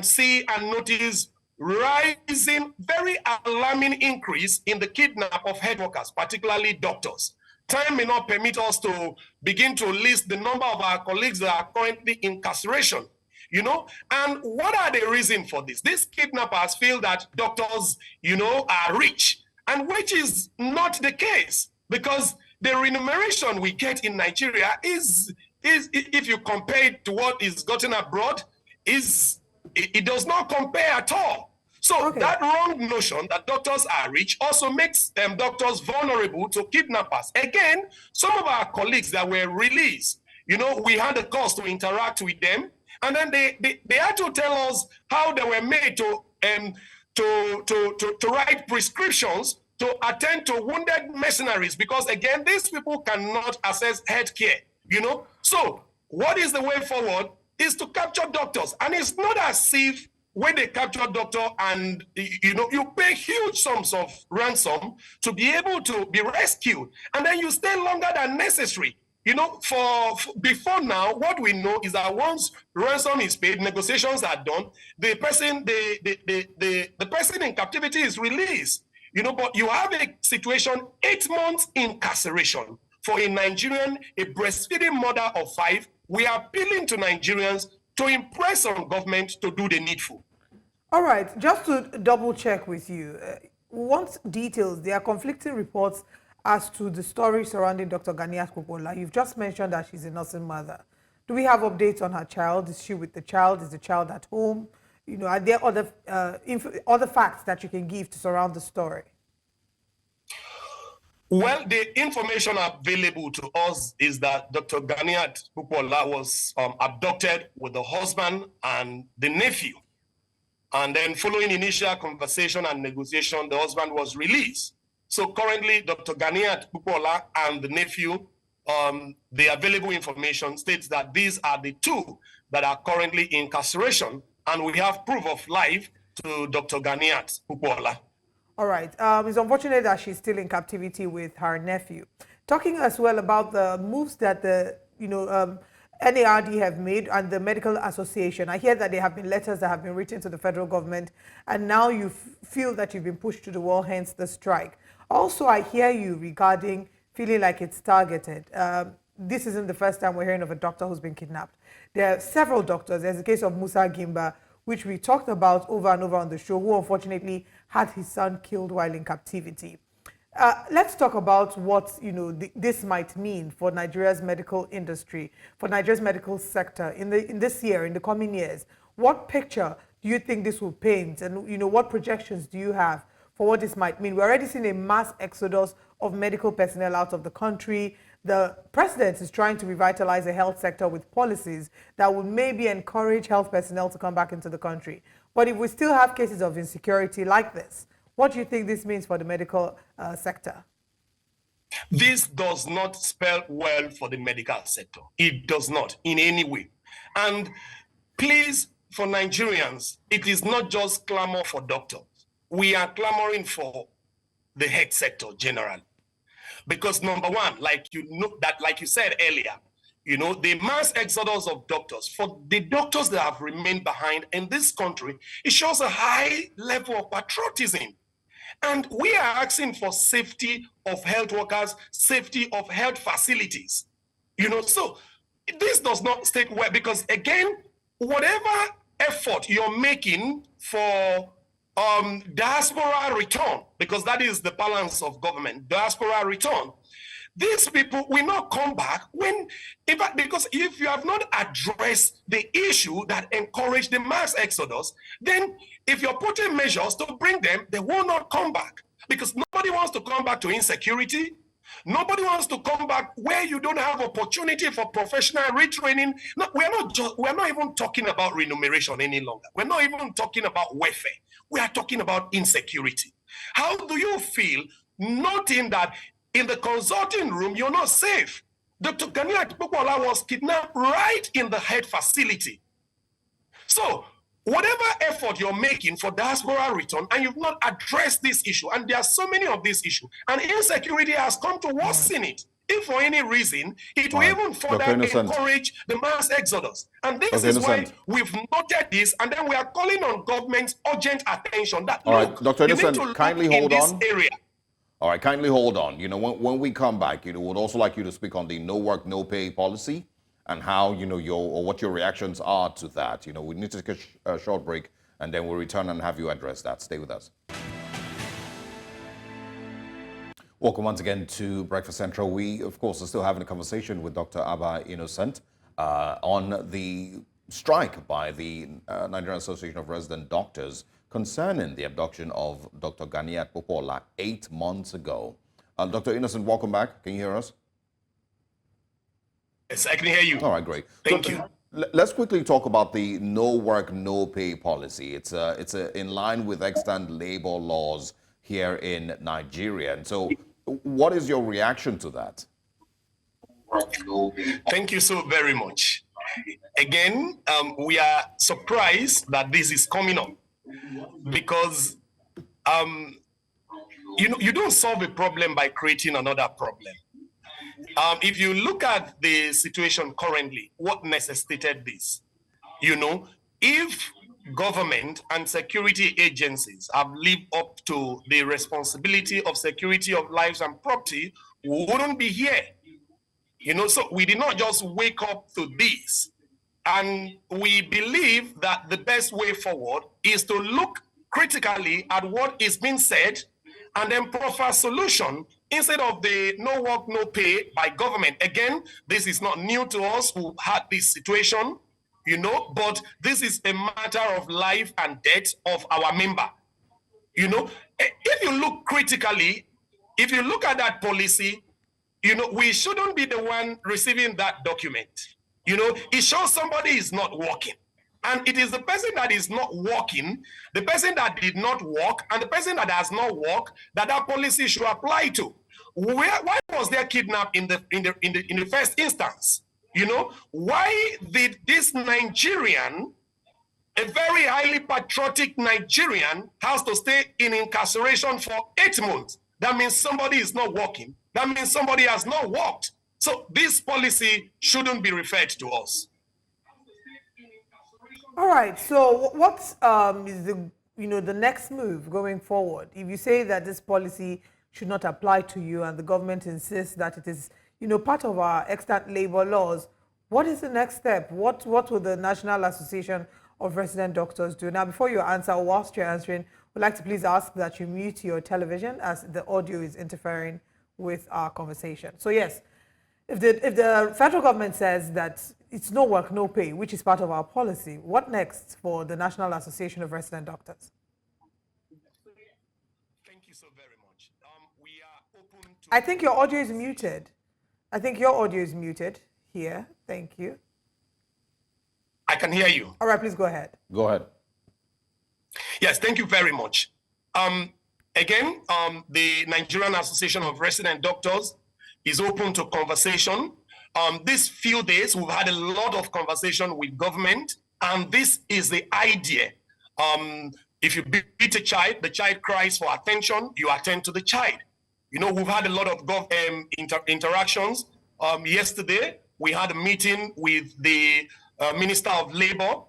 see and notice rising, very alarming increase in the kidnap of health workers, particularly doctors. Time may not permit us to begin to list the number of our colleagues that are currently in incarceration, And what are the reasons for this? These kidnappers feel that doctors, are rich, and which is not the case, because the remuneration we get in Nigeria is if you compare it to what is gotten abroad, it does not compare at all. So that wrong notion that doctors are rich also makes doctors vulnerable to kidnappers. Again, some of our colleagues that were released, we had a cause to interact with them, and then they had to tell us how they were made to write prescriptions to attend to wounded mercenaries, because again, these people cannot access health care, So what is the way forward is to capture doctors. And it's not as if when they capture a doctor and, you pay huge sums of ransom to be able to be rescued, and then you stay longer than necessary. For before now, what we know is that once ransom is paid, negotiations are done, the person in captivity is released. But you have a situation, 8 months incarceration for a Nigerian, a breastfeeding mother of 5. We are appealing to Nigerians to impress on government to do the needful. All right, just to double check with you, we want details. There are conflicting reports as to the story surrounding Dr. Ganiat Popola. You've just mentioned that she's a nursing mother. Do we have updates on her child? Is she with the child? Is the child at home? You know, are there other facts that you can give to surround the story? Well, the information available to us is that Dr. Ganiat Popola was abducted with the husband and the nephew. And then following initial conversation and negotiation, the husband was released. So currently, Dr. Ganiat Popola and the nephew, the available information states that these are the two that are currently in incarceration, and we have proof of life to Dr. Ganiat Popola. All right. It's unfortunate that she's still in captivity with her nephew. Talking as well about the moves that the NARD have made and the Medical Association. I hear that there have been letters that have been written to the federal government, and now you feel that you've been pushed to the wall, hence the strike. Also, I hear you regarding feeling like it's targeted. This isn't the first time we're hearing of a doctor who's been kidnapped. There are several doctors. There's the case of Musa Gimba, which we talked about over and over on the show, who unfortunately had his son killed while in captivity. Let's talk about what this might mean for Nigeria's medical industry, for Nigeria's medical sector in this year, in the coming years. What picture do you think this will paint, and what projections do you have for what this might mean? We're already seeing a mass exodus of medical personnel out of the country. The president is trying to revitalize the health sector with policies that would maybe encourage health personnel to come back into the country. But if we still have cases of insecurity like this, what do you think this means for the medical sector? This does not spell well for the medical sector. It does not in any way. And please, for Nigerians, it is not just clamor for doctors. We are clamoring for the health sector generally. Because number one, like you said earlier, the mass exodus of doctors, for the doctors that have remained behind in this country, it shows a high level of patriotism. And we are asking for safety of health workers, safety of health facilities. So this does not state well, because again, whatever effort you're making for diaspora return, because that is the balance of government, diaspora return, these people will not come back because if you have not addressed the issue that encouraged the mass exodus, then if you're putting measures to bring them, they will not come back, because nobody wants to come back to insecurity. Nobody wants to come back where you don't have opportunity for professional retraining. No, we're not even talking about remuneration any longer. We're not even talking about welfare. We are talking about insecurity. How do you feel noting that in the consulting room, you're not safe? Dr. Ganiat Popola was kidnapped right in the head facility. So whatever effort you're making for diaspora return, and you've not addressed this issue, and there are so many of these issues, and insecurity has come to worsen it. If for any reason, it will even further encourage the mass exodus. And this is why we've noted this, and then we are calling on government's urgent attention that, Dr. Innocent, kindly hold on. Area. All right, kindly hold on. When we come back, would also like you to speak on the no work, no pay policy and how, what your reactions are to that. We need to take a short break, and then we'll return and have you address that. Stay with us. Welcome once again to Breakfast Central. We, of course, are still having a conversation with Dr. Abba Innocent on the strike by the Nigerian Association of Resident Doctors concerning the abduction of Dr. Ganiat Popola 8 months ago. Dr. Innocent, welcome back. Can you hear us? Yes, I can hear you. All right, great. Thank you. Let's quickly talk about the no work, no pay policy. It's in line with extant labor laws here in Nigeria. And so what is your reaction to that? Thank you so very much. Again, we are surprised that this is coming up, because you don't solve a problem by creating another problem. If you look at the situation currently, what necessitated this? If government and security agencies have lived up to the responsibility of security of lives and property, we wouldn't be here. So we did not just wake up to this. And we believe that the best way forward is to look critically at what is being said and then proffer solution instead of the no work, no pay by government. Again, this is not new to us who had this situation, but this is a matter of life and death of our member. If you look critically, if you look at that policy, we shouldn't be the one receiving that document. It shows somebody is not working. And it is the person that is not working, the person that did not work, and the person that has not worked that policy should apply to. Why was there kidnapped in the first instance? Why did this Nigerian, a very highly patriotic Nigerian, has to stay in incarceration for 8 months? That means somebody is not working. That means somebody has not worked. So this policy shouldn't be referred to us. All right. So what is the next move going forward? If you say that this policy should not apply to you and the government insists that it is part of our extant labor laws, what is the next step? What will the National Association of Resident Doctors do? Now, before you answer, or whilst you're answering, we'd like to please ask that you mute your television as the audio is interfering with our conversation. So yes, if the federal government says that it's no work, no pay, which is part of our policy, what next for the National Association of Resident Doctors? Thank you so very much. We are open to... I think your audio is muted. I think your audio is muted here. Thank you. I can hear you. All right, please go ahead. Go ahead. Yes, thank you very much. Again, the Nigerian Association of Resident Doctors is open to conversation. These few days, we've had a lot of conversation with government, and this is the idea. If you beat a child, the child cries for attention, you attend to the child. We've had a lot of interactions. Yesterday, we had a meeting with the Minister of Labor.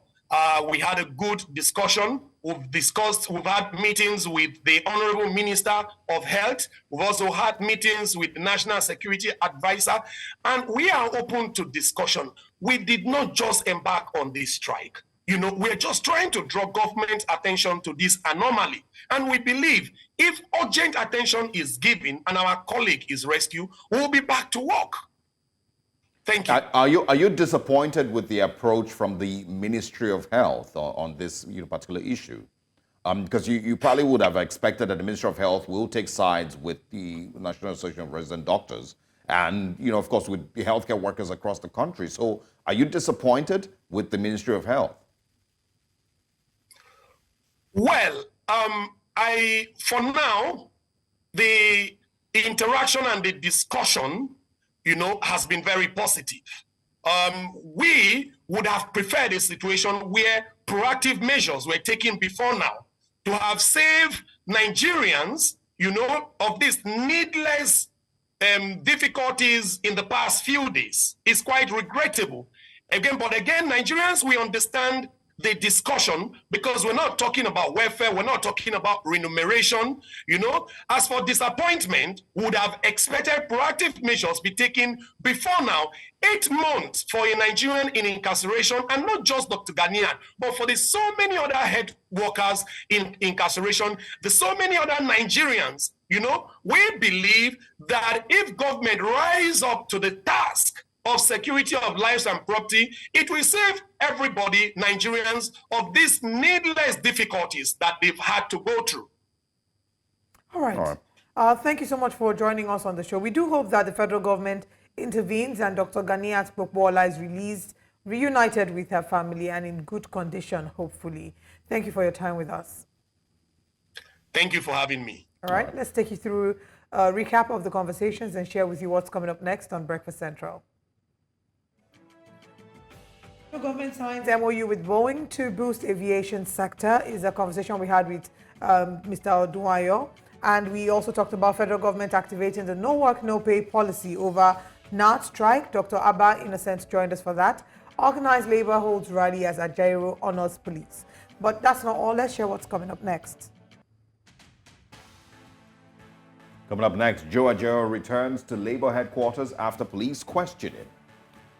We had a good discussion. We've had meetings with the Honorable Minister of Health. We've also had meetings with the National Security Advisor, and we are open to discussion. We did not just embark on this strike. We're just trying to draw government attention to this anomaly. And we believe if urgent attention is given and our colleague is rescued, we'll be back to work. Thank you. Are you disappointed with the approach from the Ministry of Health on this particular issue? Because you probably would have expected that the Ministry of Health will take sides with the National Association of Resident Doctors and, of course, with the healthcare workers across the country. So are you disappointed with the Ministry of Health? Well, for now, the interaction and the discussion has been very positive. We would have preferred a situation where proactive measures were taken before now to have saved Nigerians, of these needless difficulties in the past few days. It's quite regrettable. But again, Nigerians, we understand the discussion because we're not talking about welfare, we're not talking about remuneration. As for disappointment, we would have expected proactive measures be taken before now. 8 months for a Nigerian in incarceration, and not just Dr. Ghanaian, but for the so many other health workers in incarceration, the so many other Nigerians. We believe that if government rise up to the task of security of lives and property, it will save everybody, Nigerians, of these needless difficulties that they've had to go through. All right. Thank you so much for joining us on the show. We do hope that the federal government intervenes and Dr. Ganiat Pokbola is released, reunited with her family and in good condition, hopefully. Thank you for your time with us. Thank you for having me. All right, let's take you through a recap of the conversations and share with you what's coming up next on Breakfast Central. The government signs MOU with Boeing to boost aviation sector is a conversation we had with Mr. Odunayo. And we also talked about federal government activating the no work, no pay policy over NAT strike. Dr. Abba Innocent joined us for that. Organized labor holds rally as Ajaero honors police. But that's not all. Let's share what's coming up next. Coming up next, Joe Ajaero returns to labor headquarters after police question him.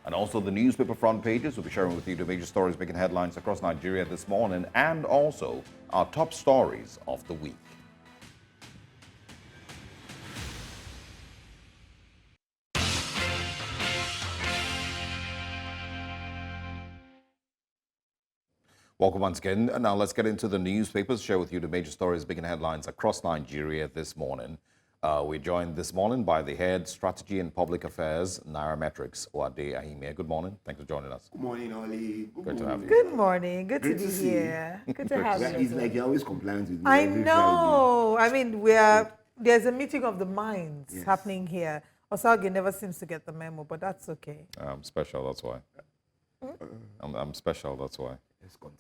And also the newspaper front pages. We'll be sharing with you the major stories making headlines across Nigeria this morning and also our top stories of the week. Welcome once again. And now let's get into the newspapers. Share with you the major stories, big headlines across Nigeria this morning. We're joined this morning by the head strategy and public affairs, Nairametrics, Owade Ahimie. Good morning. Thanks for joining us. Good morning, Oli. Good to have you. Good morning. Good to be see here. Good to have you. It's like you're always compliant with me. I every know. I mean, there's a meeting of the minds happening here. Osage never seems to get the memo, but that's okay. I'm special, that's why. I'm special, that's why.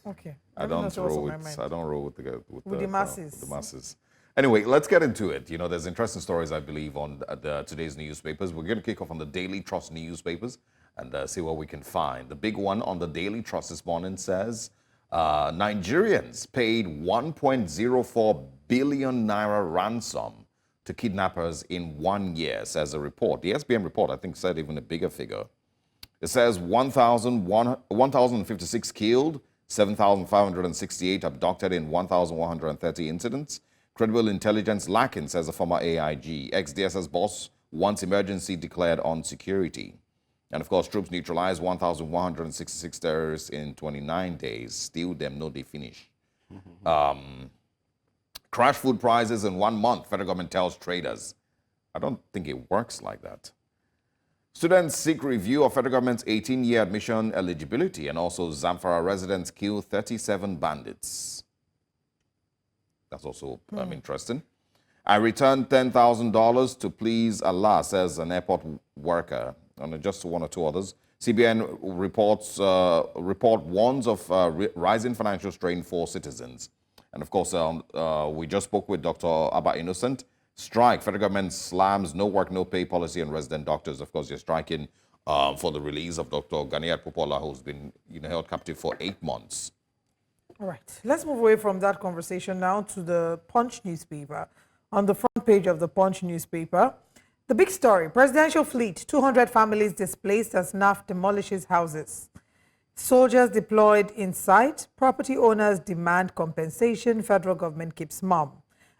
Okay. I don't roll with the masses. The masses. Anyway, let's get into it. You know, there's interesting stories, I believe, on today's newspapers. We're going to kick off on the Daily Trust newspapers and see what we can find. The big one on the Daily Trust this morning says Nigerians paid 1.04 billion naira ransom to kidnappers in 1 year, says a report. The SBM report, I think, said even a bigger figure. It says 1,056 killed, 7,568 abducted in 1,130 incidents. Credible intelligence lacking, says a former AIG. Ex-DSS boss wants emergency declared on security. And of course, troops neutralized 1,166 terrorists in 29 days. Still them, no they finish. Crash food prices in 1 month, federal government tells traders. I don't think it works like that. Students seek review of federal government's 18-year admission eligibility, and also Zamfara residents kill 37 bandits. That's also interesting. I returned $10,000 to please Allah, says an airport worker, and just one or two others. CBN report warns of rising financial strain for citizens. And of course, we just spoke with Dr. Abba Innocent. Strike, federal government slams no work, no pay policy on resident doctors. Of course, you're striking for the release of Dr. Ganiat Popola, who's been held captive for 8 months. All right, let's move away from that conversation now to the Punch newspaper. On the front page of the Punch newspaper, the big story, presidential fleet, 200 families displaced as NAF demolishes houses. Soldiers deployed in sight, property owners demand compensation, federal government keeps mum.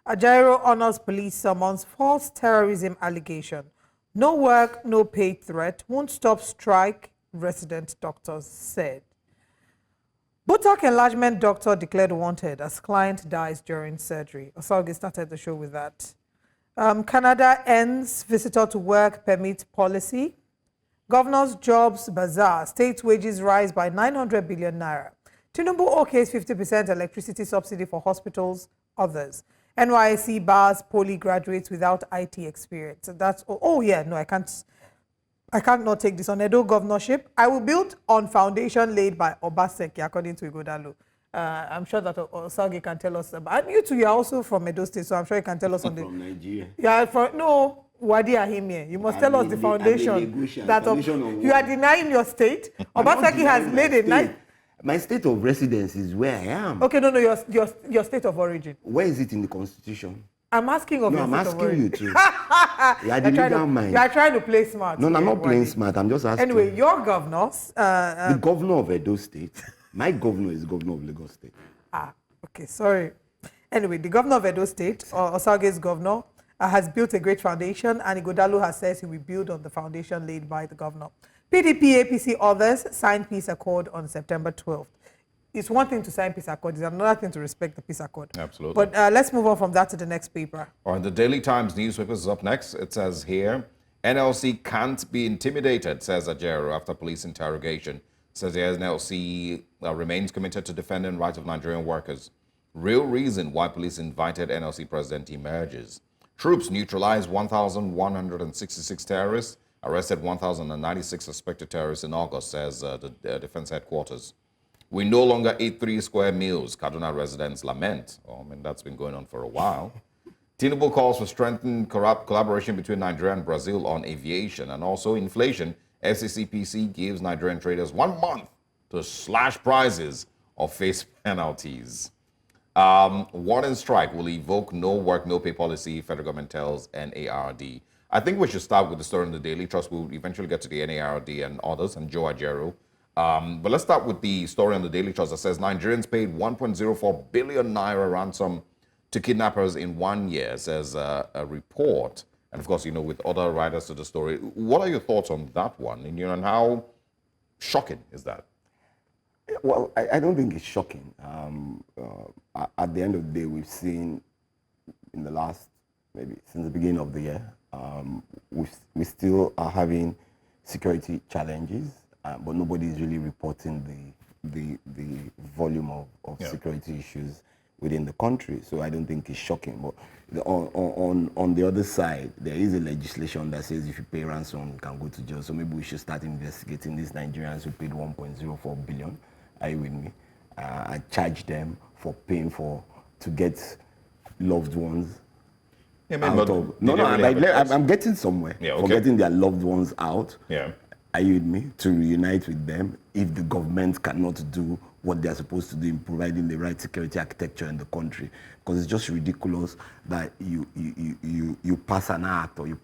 Ajaero honors police summons, false terrorism allegation. No work, no pay threat, won't stop strike, resident doctors said. Buttock enlargement doctor declared wanted as client dies during surgery. Osage started the show with that. Canada ends visitor to work permit policy. Governor's jobs bazaar. State wages rise by 900 billion naira. Tinubu okays 50% electricity subsidy for hospitals, others. NYSC bars poly graduates without IT experience. So that's I can't not take this on Edo governorship. I will build on foundation laid by Obaseki, according to Igodalo. I'm sure that Osage can tell us about. And you two, you're also from Edo State, so I'm sure you can tell us on from Nigeria. Yeah, Wadi Ahimie. You must tell us the foundation that you are denying your state. Obaseki has made a nice. My state of residence is where I am. Okay, no, your state of origin. Where is it in the constitution? I'm asking of you. I'm asking you too. You are the legal mind. You are trying to play smart. No, I'm not playing smart. I'm just asking. Anyway, your governors. The governor of Edo State. My governor is governor of Lagos State. Okay, sorry. Anyway, the governor of Edo State, Osage's governor, has built a great foundation, and Igodalo has said he will build on the foundation laid by the governor. PDP, APC, others signed peace accord on September 12th. It's one thing to sign peace accord, it's another thing to respect the peace accord. Absolutely. But let's move on from that to the next paper. All right, the Daily Times newspaper is up next. It says here, NLC can't be intimidated, says Ajaero after police interrogation. Says the NLC remains committed to defending rights of Nigerian workers. Real reason why police invited NLC president emerges. Troops neutralized 1,166 terrorists, arrested 1,096 suspected terrorists in August, says the defense headquarters. We no longer eat 3 square meals, Kaduna residents lament. That's been going on for a while. Tinubu calls for strengthened collaboration between Nigeria and Brazil on aviation, and also inflation. FCCPC gives Nigerian traders 1 month to slash prices or face penalties. Warning strike will evoke no work, no pay policy, federal government tells NARD. I think we should start with the story in the Daily Trust. We'll eventually get to the NARD and others, and Joe Ajaero. But let's start with the story on the Daily Trust that says Nigerians paid 1.04 billion naira ransom to kidnappers in 1 year, says a report. And of course, with other writers to the story. What are your thoughts on that one? And how shocking is that? Well, I don't think it's shocking. At the end of the day, we've seen in the last, maybe since the beginning of the year, we still are having security challenges, but nobody is really reporting the volume of security issues within the country. So I don't think it's shocking. But on the other side, there is a legislation that says if you pay ransom, you can go to jail. So maybe we should start investigating these Nigerians who paid 1.04 billion. Are you with me? I charge them for paying to get loved ones out of. I'm getting somewhere. Yeah, okay. For getting their loved ones out. Yeah. Are you with me? To reunite with them if the government cannot do what they're supposed to do in providing the right security architecture in the country. Because it's just ridiculous that you pass an act, or you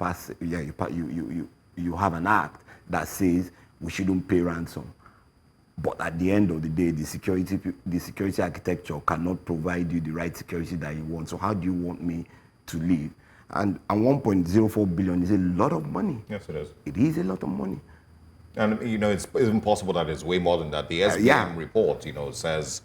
have an act that says we shouldn't pay ransom. But at the end of the day, the security architecture cannot provide you the right security that you want. So how do you want me to live? And 1.04 billion is a lot of money. Yes, it is. It is a lot of money. And, it's even possible that it's way more than that. The SBM report, says...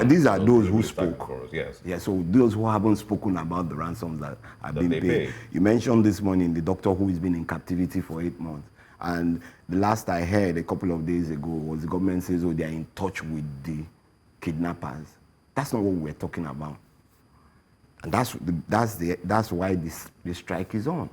these are those who spoke. Yes. Yeah, so those who haven't spoken about the ransoms that have been paid. You mentioned this morning the doctor who has been in captivity for 8 months. And the last I heard a couple of days ago was the government says, they are in touch with the kidnappers. That's not what we're talking about. And that's why the strike is on.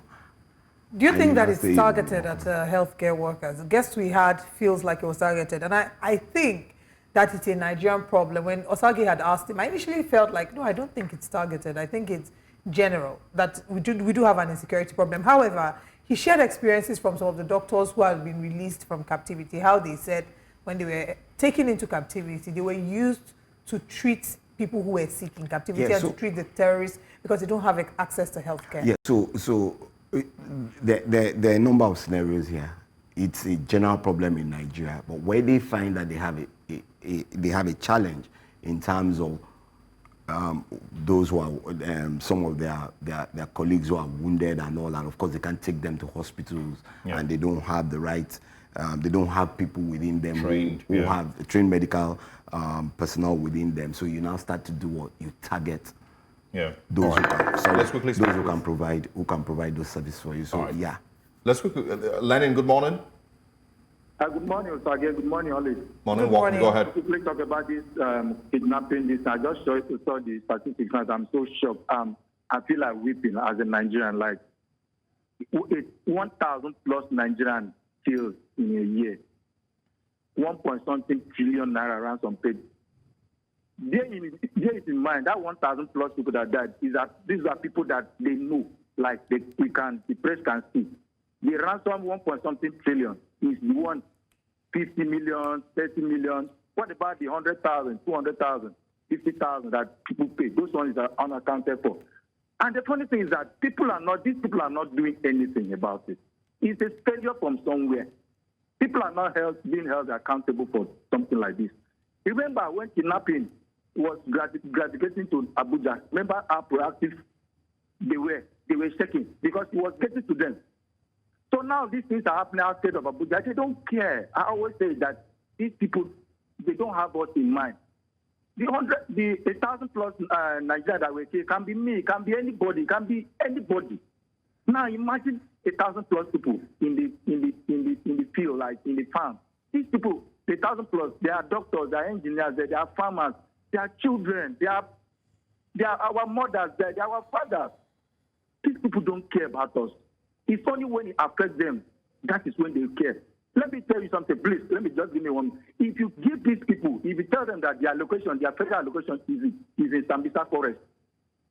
Do you think that it's targeted at healthcare workers? The guest we had feels like it was targeted. And I think that it's a Nigerian problem. When Osagi had asked him, I initially felt like, no, I don't think it's targeted. I think it's general, that we do have an insecurity problem. However, he shared experiences from some of the doctors who had been released from captivity, how they said when they were taken into captivity, they were used to treat people who were sick in captivity and to treat the terrorists because they don't have access to healthcare. Yeah, so there are a number of scenarios here. It's a general problem in Nigeria, but where they find that they have a challenge in terms of those who are some of their colleagues who are wounded and all, and of course they can't take them to hospitals, and they don't have the right, they don't have people within them who have trained medical personnel within them. So you now start to do what? You target those who can. So let's quickly those who can provide those services for you. So let's quickly. Lenin, good morning. Good morning, Osage. Good morning, Oli. Morning, welcome. Go ahead. Quickly talk about this kidnapping. I just saw the statistics and I'm so shocked. I feel like weeping as a Nigerian. Like 1,000 plus Nigerians killed in a year. 1.something trillion naira ransom paid. Bear it in mind that 1,000 plus people that died these are people that they know, like the press can see. The ransom 1.something trillion is the one 50 million, 30 million. What about the 100,000, 200,000, 50,000 that people pay? Those ones are unaccounted for. And the funny thing is that these people are not doing anything about it. It's a failure from somewhere. People are not being held accountable for something like this. Remember when kidnapping was graduating to Abuja, remember how proactive they were shaking because it was getting to them. So now these things are happening outside of Abuja. They don't care. I always say that these people, they don't have us in mind. The 1,000 plus Nigeria that we killed can be me, can be anybody, can be anybody. Now imagine 1,000 plus people in the field, like in the farm. These people, 1,000 plus, they are doctors, they are engineers, they are farmers, they are children, they are our mothers, they are our fathers. These people don't care about us. It's only when it affects them, that is when they care. Let me tell you something, please. Let me just give me one. If you give these people, if you tell them that their federal allocation is in Sambisa Forest,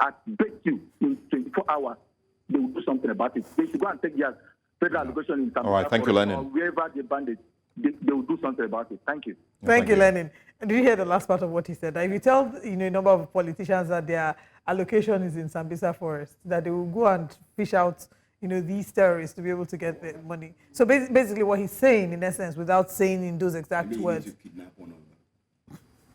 I bet you in 24 hours, they will do something about it. They should go and take their federal allocation in Sambisa All right, thank you, Forest Lenin. or wherever they banded. They will do something about it. Thank you. Thank you, Lenin. Did you hear the last part of what he said? If you tell a number of politicians that their allocation is in Sambisa Forest, that they will go and fish out these terrorists to be able to get the money. So basically what he's saying, in essence, without saying in those exact words.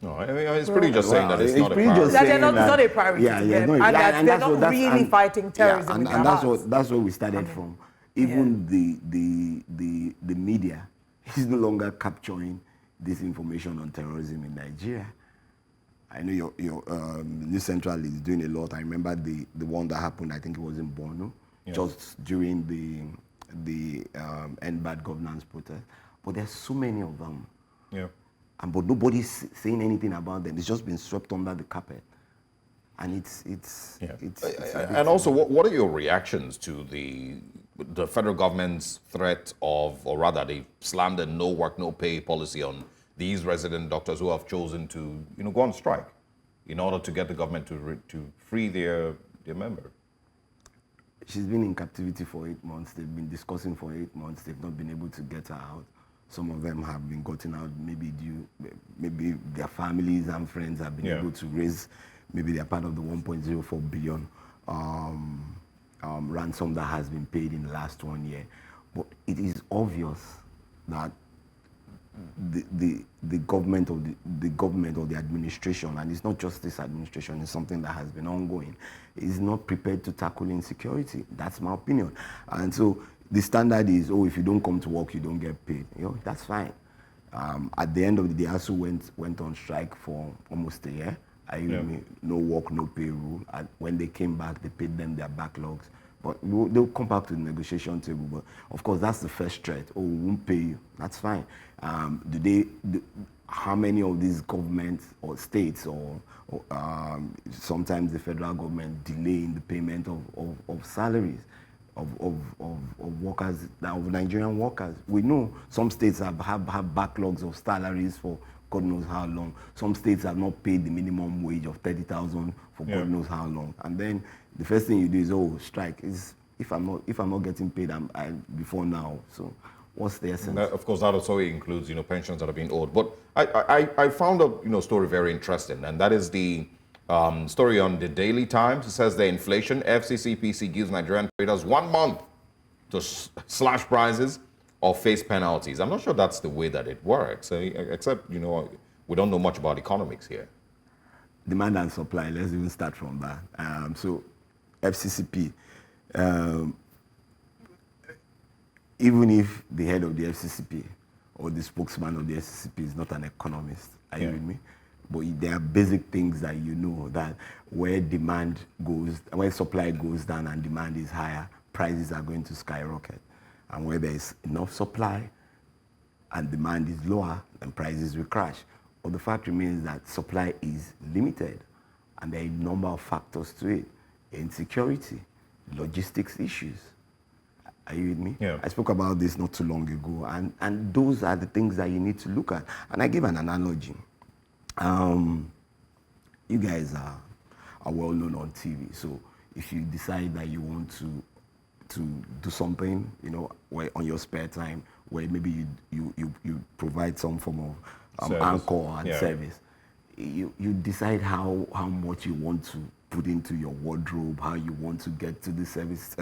No, I mean, it's pretty just saying that it's not a priority. That it's not a priority to them, and they're not really fighting terrorism. And that's where we started from. Even the media is no longer capturing disinformation on terrorism in Nigeria. I know your News Central is doing a lot. I remember the one that happened, I think it was in Borno, just during the End Bad Governance protest. But there's so many of them. Yeah. But nobody's saying anything about them. It's just been swept under the carpet. And it's and also, what are your reactions to the federal government's threat of, or rather, they slammed the no work, no pay policy on these resident doctors who have chosen to, go on strike in order to get the government to free their member? She's been in captivity for 8 months. They've been discussing for 8 months. They've not been able to get her out. Some of them have been gotten out, maybe their families and friends have been able to raise, maybe they're part of the 1.04 billion ransom that has been paid in the last 1 year. But it is obvious that the government or the administration, and it's not just this administration, it's something that has been ongoing, is not prepared to tackle insecurity. That's my opinion. And so the standard is, if you don't come to work, you don't get paid. That's fine. At the end of the day, ASU went on strike for almost a year. No work, no pay rule. And when they came back, they paid them their backlogs. But they'll come back to the negotiation table. But of course, that's the first threat. We won't pay you. That's fine. How many of these governments or states or sometimes the federal government delay in the payment of salaries of workers, of Nigerian workers? We know some states have backlogs of salaries for God knows how long. Some states have not paid the minimum wage of 30,000 for God knows how long. And then the first thing you do is, strike. If I'm not getting paid, before now. So what's the essence? Of course, that also includes pensions that are being owed. But I found a story very interesting, and that is the story on the Daily Times. It says the inflation, FCCPC gives Nigerian traders 1 month to slash prices or face penalties. I'm not sure that's the way that it works, except, we don't know much about economics here. Demand and supply, let's even start from that. So FCCP, even if the head of the FCCP or the spokesman of the FCCP is not an economist, are you with me? But there are basic things that that where supply goes down and demand is higher, prices are going to skyrocket. And where there is enough supply and demand is lower, then prices will crash. But the fact remains that supply is limited, and there are a number of factors to it. Insecurity, logistics issues. Are you with me? Yeah. I spoke about this not too long ago, and those are the things that you need to look at. And I give an analogy. You guys are well known on TV, so if you decide that you want to do something, where on your spare time, where maybe you provide some form of anchor and service, you decide how much you want to put into your wardrobe, how you want to get to the service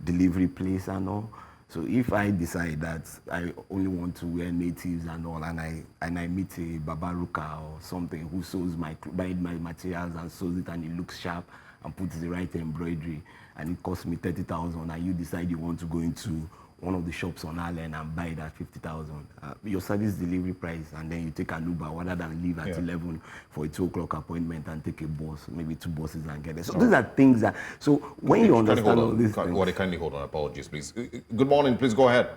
delivery place and all. So if I decide that I only want to wear natives and all, and I meet a Babaruka or something who sews buy my materials and sews it and it looks sharp and puts the right embroidery, and it costs me 30,000, and you decide you want to go into one of the shops on Allen and buy it at 50,000, your service delivery price, and then you take an Uber rather than leave at 11 for a 2 o'clock appointment and take a bus, maybe 2 buses and get there. So these are things that, so when you understand all these things. Kindly hold on, apologies, please. Good morning, please go ahead.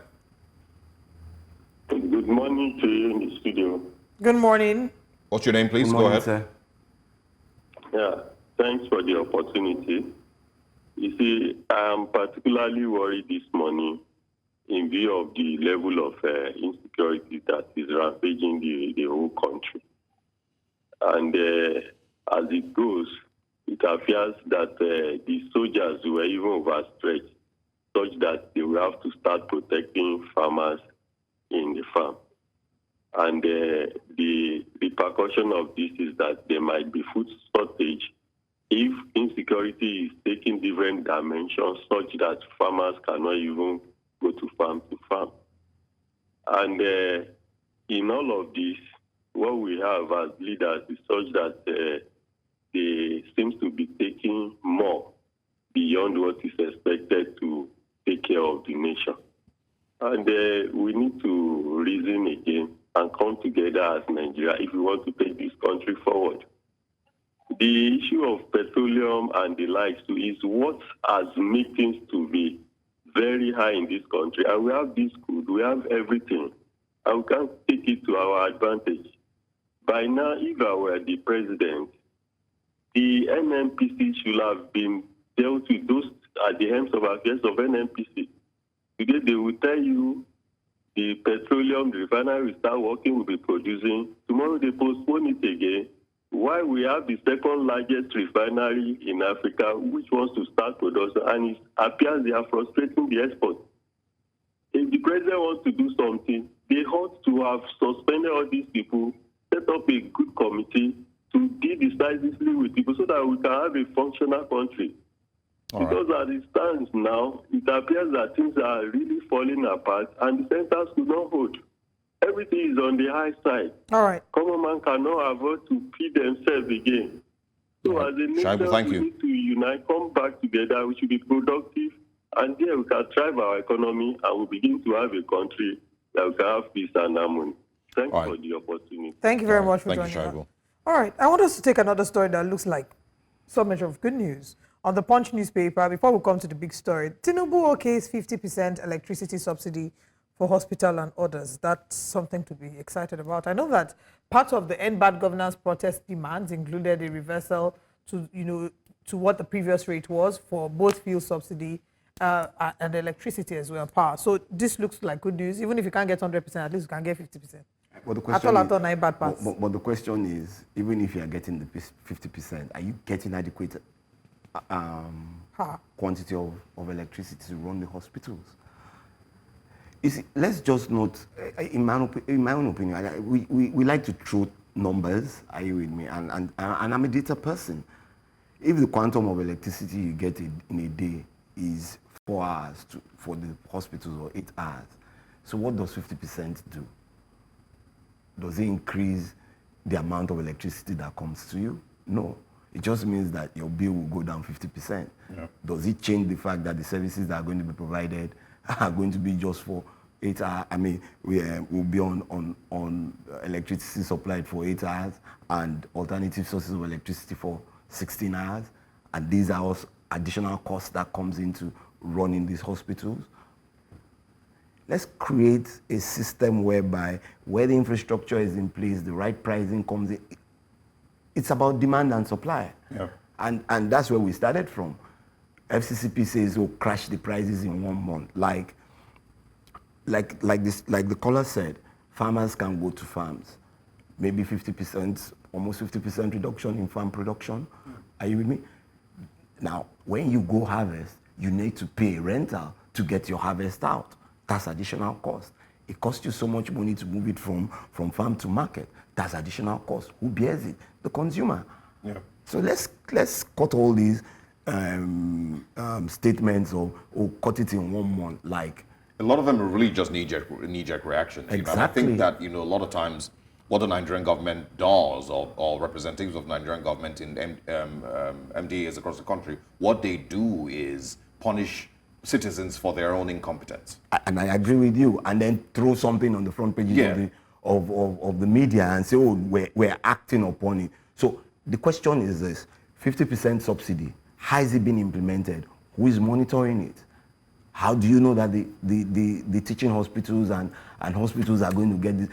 Good morning to you in the studio. Good morning. What's your name, please? Good morning, go ahead. Sir. Yeah, thanks for the opportunity. You see, I'm particularly worried this morning in view of the level of insecurity that is rampaging the whole country. And as it goes, it appears that the soldiers were even overstretched, such that they will have to start protecting farmers in the farm. And the repercussion of this is that there might be food shortage if insecurity is taking different dimensions, such that farmers cannot even go to farm. And in all of this, what we have as leaders is such that they seem to be taking more beyond what is expected to take care of the nation. And we need to reason again and come together as Nigeria if we want to take this country forward. The issue of petroleum and the likes too is what has made things to be very high in this country. And we have this good, we have everything, and we can take it to our advantage. By now, if I were the president, the NNPC should have been dealt with those at the helms of affairs of NNPC. Today, they will tell you the petroleum, the refinery will start working, will be producing. Tomorrow, they postpone it again. Why we have the second largest refinery in Africa, which wants to start production, and it appears they are frustrating the export. If the president wants to do something, they ought to have suspended all these people, set up a good committee to deal decisively with people so that we can have a functional country. Because as it stands now, it appears that things are really falling apart and the centers do not hold. Everything is on the high side. All right. Common man cannot afford to feed themselves again. So as a nation, we need to unite, come back together, we should be productive, and there we can drive our economy and we begin to have a country that we can have peace and harmony. Thanks for the opportunity. Thank you very much for joining us. All right, I want us to take another story that looks like some measure of good news. On the Punch newspaper, before we come to the big story, Tinubu okays 50% electricity subsidy for hospital and others. That's something to be excited about. I know that part of the End Bad Governance protest demands included a reversal to, to what the previous rate was for both fuel subsidy and electricity as well, power. So this looks like good news. Even if you can't get 100%, at least you can get 50%. But the question is, even if you are getting the 50%, are you getting adequate quantity of electricity to run the hospitals? You see, let's just note, in my own opinion, we like to throw numbers, are you with me? And I'm a data person. If the quantum of electricity you get in a day is 4 hours for the hospitals or 8 hours, so what does 50% do? Does it increase the amount of electricity that comes to you? No. It just means that your bill will go down 50%. Yeah. Does it change the fact that the services that are going to be provided are going to be just for 8 hours? I mean, we'll be on electricity supplied for 8 hours and alternative sources of electricity for 16 hours. And these are also additional costs that comes into running these hospitals. Let's create a system whereby where the infrastructure is in place, the right pricing comes in. It's about demand and supply. Yeah. And that's where we started from. FCCP says, oh, crash the prices in 1 month. Like the caller said, farmers can go to farms. Maybe 50%, almost 50% reduction in farm production. Are you with me? Now, when you go harvest, you need to pay rental to get your harvest out. That's additional cost. It costs you so much money to move it from farm to market. That's additional cost. Who bears it? The consumer. Yeah. So let's cut all these statements or cut it in 1 month. Like a lot of them are really just knee-jerk reactions. Exactly. And I think that a lot of times what the Nigerian government does, or representatives of the Nigerian government in MDAs across the country, what they do is punish citizens for their own incompetence. And I agree with you. And then throw something on the front pages of the media and say, oh, we're acting upon it. So the question is this: 50% subsidy, how is it being implemented? Who is monitoring it? How do you know that the teaching hospitals and hospitals are going to get this?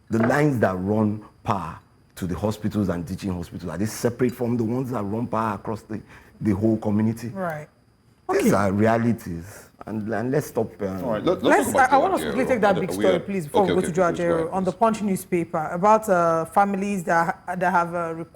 The lines that run power to the hospitals and teaching hospitals, are they separate from the ones that run power across the whole community? Right. These are realities, and let's stop. All right, I want us to quickly take that big story, please, before we go to Ajaero. On the Punch newspaper, about families that have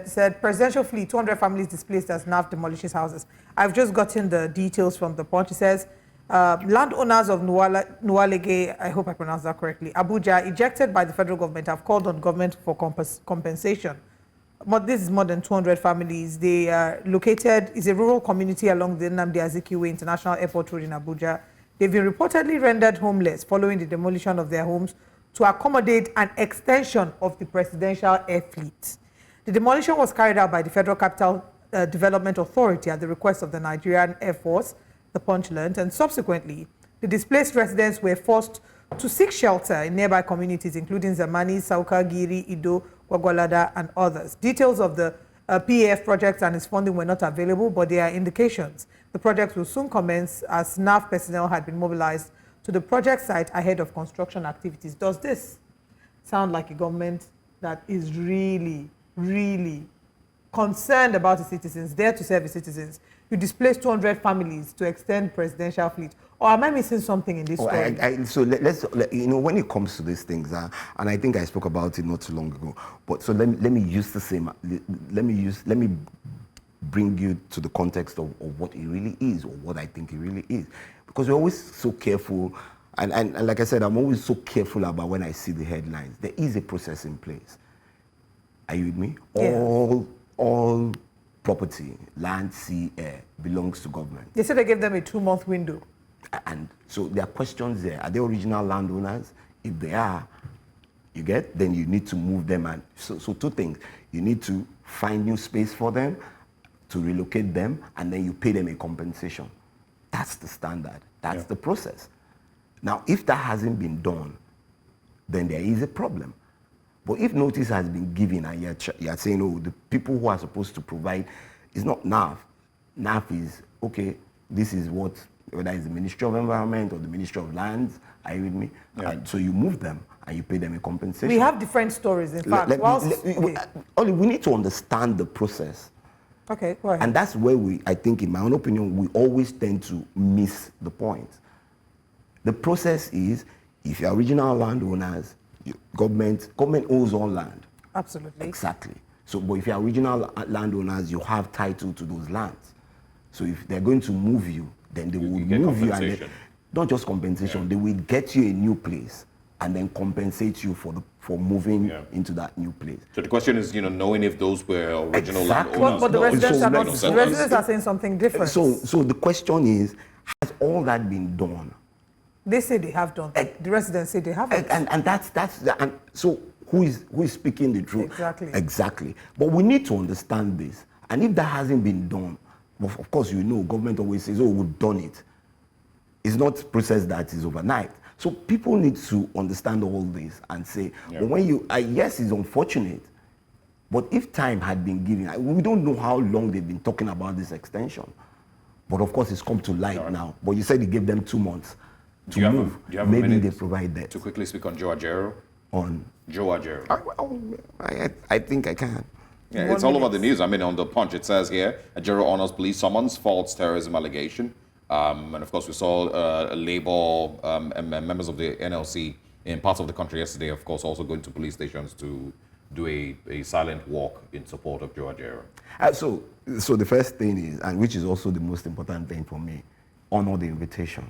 said presidential fleet, 200 families displaced as NAF demolishes houses. I've just gotten the details from the Punch. It says landowners of Nualege, I hope I pronounced that correctly, Abuja, ejected by the federal government, have called on government for compensation. But this is more than 200 families. They are located, is a rural community along the Nnamdi Azikiwe International Airport Road in Abuja. They've been reportedly rendered homeless following the demolition of their homes to accommodate an extension of the presidential air fleet. The demolition was carried out by the Federal Capital Development Authority at the request of the Nigerian Air Force, the Punch learned, and subsequently, the displaced residents were forced to seek shelter in nearby communities, including Zamani, Sauka, Giri, Ido, Gwagwalada, and others. Details of the PAF project and its funding were not available, but there are indications the project will soon commence as NAF personnel had been mobilized to the project site ahead of construction activities. Does this sound like a government that is really, really concerned about its citizens, there to serve its citizens? You displaced 200 families to extend presidential fleet. Or am I missing something in this story? So let's, when it comes to these things, and I think I spoke about it not too long ago, but so let me use the same, let me bring you to the context of what it really is, or what I think it really is. Because we're always so careful, and like I said, I'm always so careful about when I see the headlines. There is a process in place. Are you with me? Yeah. All property, land, sea, air, belongs to government. They said they gave them a 2-month window. And so there are questions there. Are they original landowners? If they are, you get, then you need to move them. And so two things. You need to find new space for them, to relocate them, and then you pay them a compensation. That's the standard. That's the process. Now, if that hasn't been done, then there is a problem. But if notice has been given and you're saying, oh, the people who are supposed to provide, it's not NAF. NAF is, okay, this is what, whether it's the Ministry of Environment or the Ministry of Lands, are you with me? Yeah. And so you move them and you pay them a compensation. We have different stories, in fact. Only we need to understand the process. Okay, go ahead. And that's where I think, in my own opinion, we always tend to miss the point. The process is, if you're original landowners, government owns all land. Absolutely. Exactly. So, but if you're original landowners, you have title to those lands. So if they're going to move you, then they will move you, and not just compensation, they will get you a new place and then compensate you for moving into that new place. So the question is, knowing if those were original landowners. But the residents are not. The residents are saying something different. So the question is, has all that been done? They say they have done. The residents say they haven't. And that's and so who is speaking the truth? Exactly. Exactly. But we need to understand this. And if that hasn't been done, of course, government always says, oh, we've done it. It's not a process that is overnight. So people need to understand all this and say, but when yes, it's unfortunate, but if time had been given, we don't know how long they've been talking about this extension. But of course, it's come to light now. But you said you gave them 2 months. Do you have maybe they provide that. To quickly speak on Joe Ajaero? On Joe Ajaero. I think I can. Yeah, it's all over the news. I mean, on the Punch, it says here, Ajaero honors police summons, false terrorism allegation. And of course, we saw Labour members of the NLC in parts of the country yesterday, of course, also going to police stations to do a silent walk in support of Joe Ajaero. So the first thing is, and which is also the most important thing for me, honor the invitation.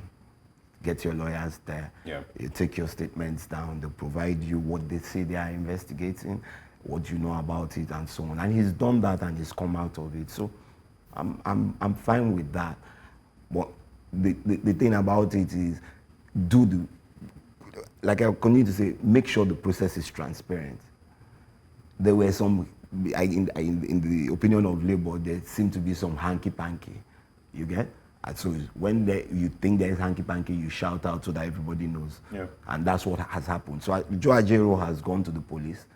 Get your lawyers there. Yeah. You take your statements down. They'll provide you what they say they are investigating, what you know about it, and so on. And he's done that, and he's come out of it. So I'm fine with that. But the thing about it is, like I continue to say, make sure the process is transparent. There were some, in the opinion of Labour, there seemed to be some hanky-panky. You get? And so when you think there is hanky-panky, you shout out so that everybody knows. Yeah. And that's what has happened. So Joe Ajaero has gone to the police.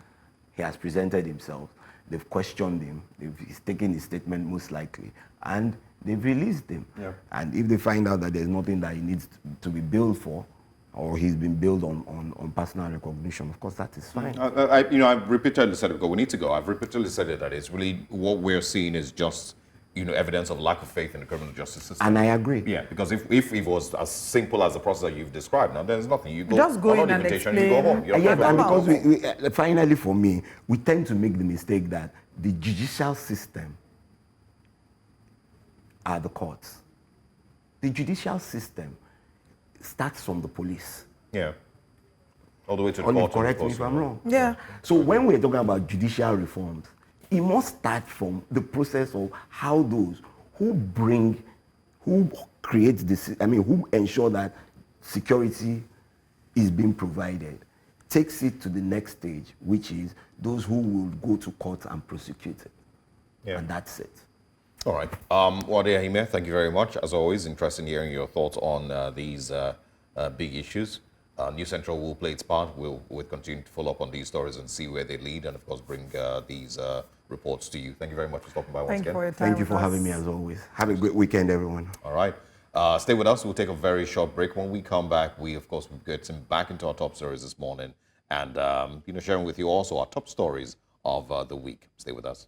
He has presented himself. They've questioned him. He's taken his statement most likely. And they've released him. Yeah. And if they find out that there's nothing that he needs to be billed for, or he's been billed on personal recognition, of course, that is fine. I've repeatedly said it, because we need to go. I've repeatedly said it, that it's really, what we're seeing is just evidence of lack of faith in the criminal justice system. And I agree. Yeah, because if it was as simple as the process that you've described, now there's nothing. You go, just go in and explain. You go home. And because finally, for me, we tend to make the mistake that the judicial system are the courts. The judicial system starts from the police. Yeah. All the way to the court. Correct me if I'm wrong. Yeah. So when we're talking about judicial reforms, it must start from the process of how those who create this, who ensure that security is being provided, takes it to the next stage, which is those who will go to court and prosecute it. Yeah. And that's it. All right. Wade Ahime, thank you very much. As always, interested in hearing your thoughts on these big issues. New Central will play its part. We'll continue to follow up on these stories and see where they lead, and of course bring these reports to you. Thank you very much for stopping by once again. For your time. Thank you for having me as always. Have a great weekend, everyone. All right. Stay with us. We'll take a very short break. When we come back, we of course will get back into our top stories this morning, and sharing with you also our top stories of the week. Stay with us.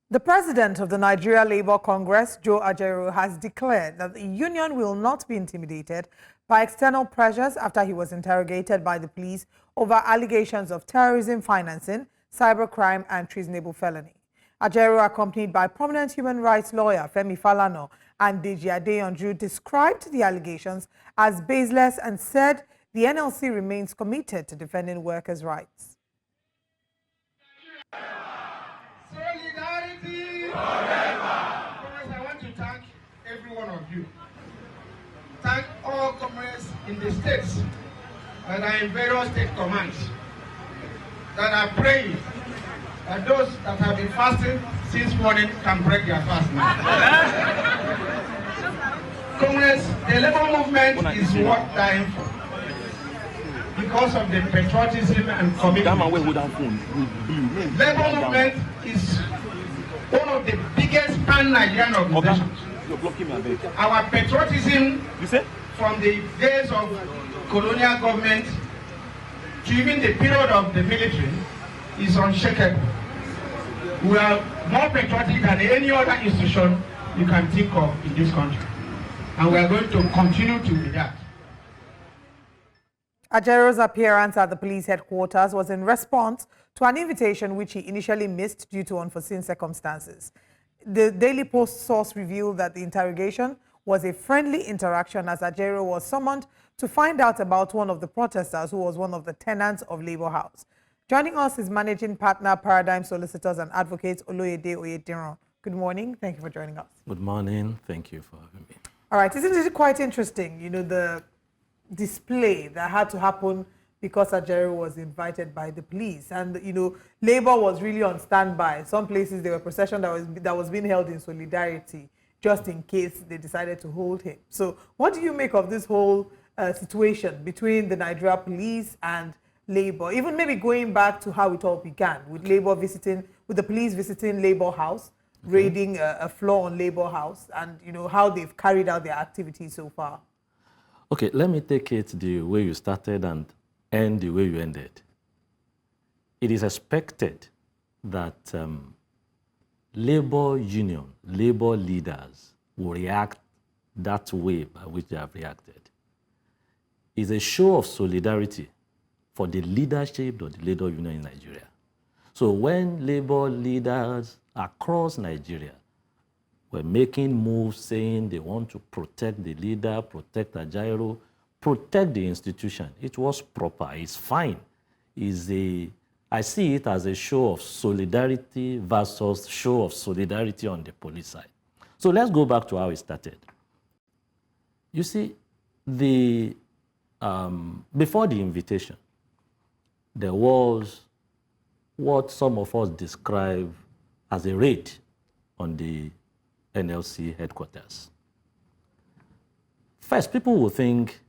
The president of the Nigeria Labour Congress, Joe Ajaero, has declared that the union will not be intimidated by external pressures after he was interrogated by the police over allegations of terrorism financing, cybercrime, and treasonable felony. Ajaero, accompanied by prominent human rights lawyer Femi Falana and Deji Adeyanju, described the allegations as baseless and said the NLC remains committed to defending workers' rights. Solidarity forever. Comrades, I want to thank every one of you. Thank all comrades in the states that are in various state commands that are praying that those that have been fasting since morning can break their fast now. Comrades, the labor movement is worth dying for because of the patriotism and commitment. Labor movement is one of the biggest pan-Nigerian organizations. Our patriotism from the days of colonial government to even the period of the military is unshakable. We are more patriotic than any other institution you can think of in this country. And we are going to continue to be that. Ajaero's appearance at the police headquarters was in response to an invitation which he initially missed due to unforeseen circumstances. The Daily Post source revealed that the interrogation was a friendly interaction as Ajaero was summoned to find out about one of the protesters who was one of the tenants of Labour House. Joining us is managing partner, Paradigm Solicitors and Advocates, Oloyede Oyediran. Good morning. Thank you for joining us. Good morning. Thank you for having me. All right. Isn't it quite interesting, the display that had to happen because Ajaero was invited by the police, and Labour was really on standby. Some places there were procession that was being held in solidarity just in case they decided to hold him. So what do you make of this whole situation between the Nigeria police and Labour, even maybe going back to how it all began with the police visiting Labour House, raiding a floor on Labour House, and how they've carried out their activities so far? Okay, let me take it the way you started and end the way you ended. It is expected that labor union, labor leaders will react that way by which they have reacted. It's a show of solidarity for the leadership of the labor union in Nigeria. So when labor leaders across Nigeria were making moves saying they want to protect the leader, protect Ajaero, protect the institution, it was proper, it's fine. I see it as a show of solidarity versus show of solidarity on the police side. So let's go back to how it started. You see, before the invitation, there was what some of us describe as a raid on the NLC headquarters. First, people will think,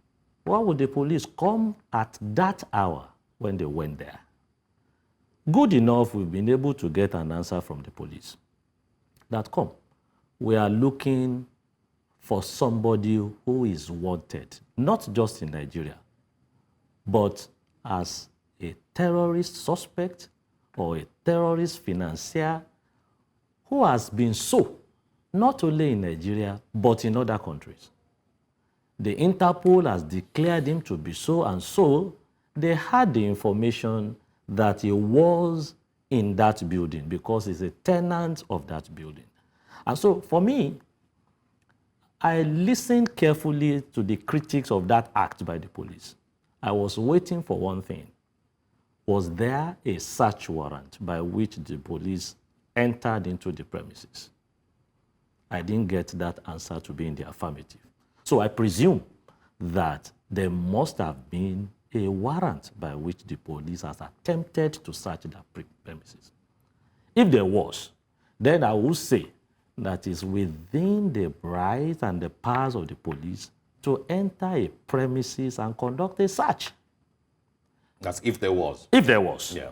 why would the police come at that hour when they went there? Good enough, we've been able to get an answer from the police that we are looking for somebody who is wanted, not just in Nigeria, but as a terrorist suspect or a terrorist financier who has been not only in Nigeria, but in other countries. The Interpol has declared him to be so, and so they had the information that he was in that building because he's a tenant of that building. And so for me, I listened carefully to the critics of that act by the police. I was waiting for one thing. Was there a search warrant by which the police entered into the premises? I didn't get that answer to be in the affirmative. So I presume that there must have been a warrant by which the police has attempted to search the premises. If there was, then I would say that is within the rights and the powers of the police to enter a premises and conduct a search. That's if there was. If there was. Yeah.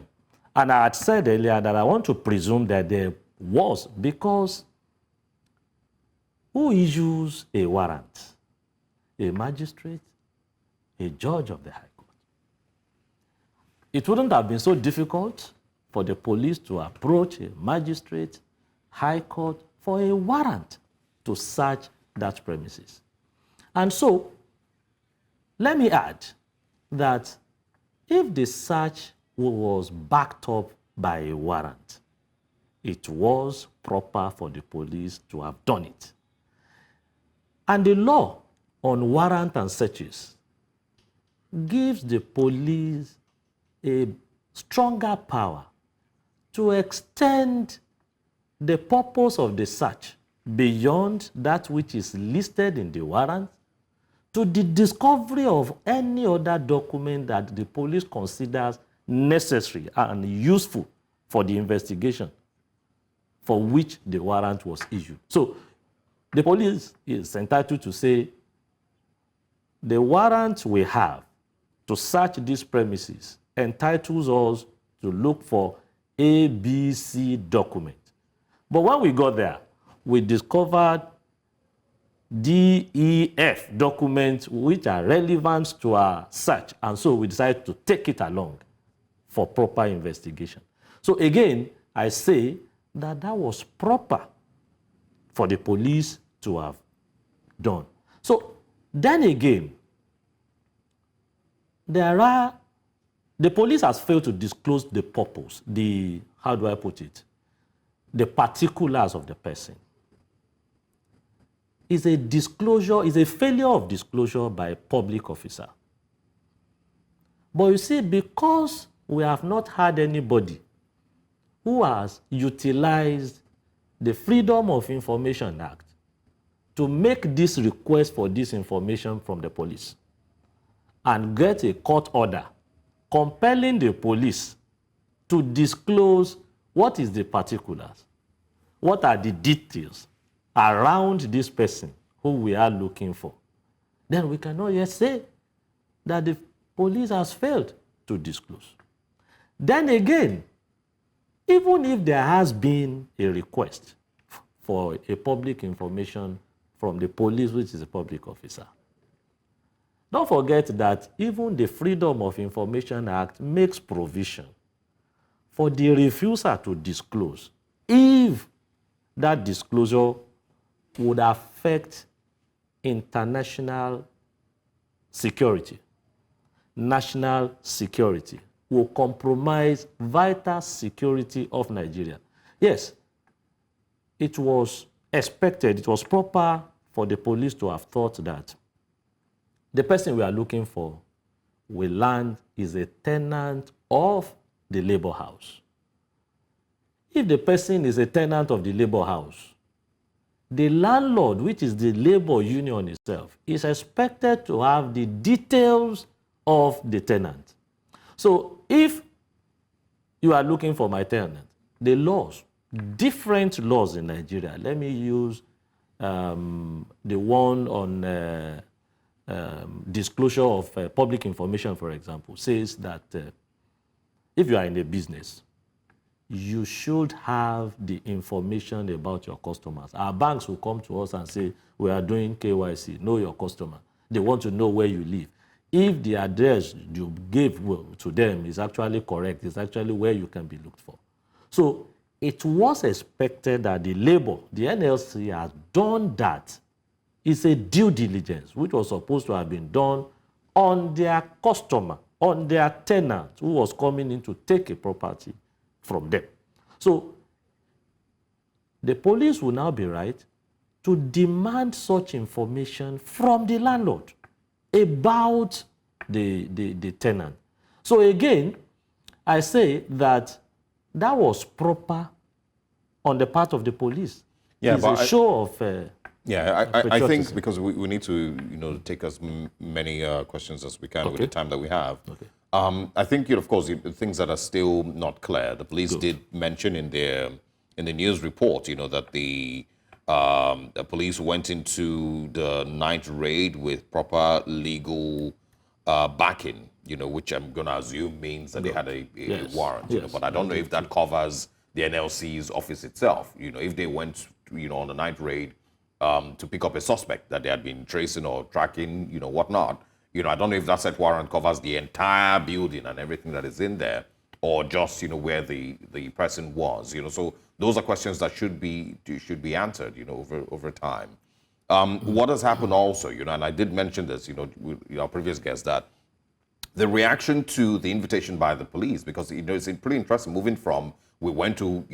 And I had said earlier that I want to presume that there was, because who issues a warrant? A magistrate, a judge of the High Court. It wouldn't have been so difficult for the police to approach a magistrate, High Court, for a warrant to search that premises. And so, let me add that if the search was backed up by a warrant, it was proper for the police to have done it. And the law on warrant and searches gives the police a stronger power to extend the purpose of the search beyond that which is listed in the warrant to the discovery of any other document that the police considers necessary and useful for the investigation for which the warrant was issued. So the police is entitled to say, the warrant we have to search these premises entitles us to look for A, B, C document. But when we got there, we discovered D, E, F documents which are relevant to our search. And so we decided to take it along for proper investigation. So again, I say that that was proper for the police to have done. So then again, the police has failed to disclose the purpose, how do I put it, the particulars of the person. Is a failure of disclosure by a public officer. But you see, because we have not had anybody who has utilized the Freedom of Information Act to make this request for this information from the police and get a court order compelling the police to disclose what is the particulars, what are the details around this person who we are looking for, then we cannot yet say that the police has failed to disclose. Then again, even if there has been a request for a public information from the police, which is a public officer, don't forget that even the Freedom of Information Act makes provision for the refuser to disclose if that disclosure would affect international security, national security, will compromise vital security of Nigeria. Yes, it was expected, it was proper for the police to have thought that the person we are looking for will land is a tenant of the labor house. If the person is a tenant of the labor house, the landlord, which is the labor union itself, is expected to have the details of the tenant. So if you are looking for my tenant, the laws, different laws in Nigeria, let me use the one on disclosure of public information, for example, says that if you are in a business, you should have the information about your customers. Our banks will come to us and say, we are doing KYC, know your customer. They want to know where you live. If the address you gave to them is actually correct, it's actually where you can be looked for. So it was expected that the labor, the NLC has done that. It's a due diligence, which was supposed to have been done on their customer, on their tenant who was coming in to take a property from them. So the police will now be right to demand such information from the landlord about the tenant. So again, I say that that was proper on the part of the police. Yeah, it's but a show of I think because we need to take as many questions as we can with the time that we have. Okay. I think, of course, things that are still not clear. The police did mention in the news report, that the The police went into the night raid with proper legal backing, which I'm going to assume means that they had a warrant, but I don't know if that covers the NLC's office itself. If they went, on the night raid to pick up a suspect that they had been tracing or tracking, whatnot, I don't know if that search warrant covers the entire building and everything that is in there, or just, where the person was, so those are questions that should be answered, over time. What has happened also, and I did mention this, with our previous guest, that the reaction to the invitation by the police, because, it's pretty interesting moving from, we went to,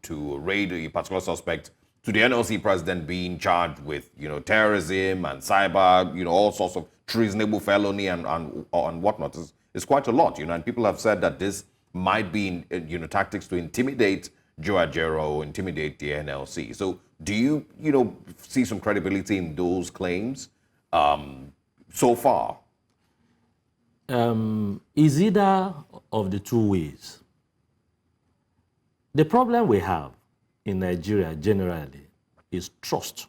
to raid a particular suspect, to the NLC president being charged with, terrorism and cyber, all sorts of treasonable felony and whatnot. It's quite a lot, and people have said that this might be, tactics to intimidate Joe Ajaero, intimidate the NLC. So do you, see some credibility in those claims so far? Is either of the two ways. The problem we have in Nigeria generally is trust.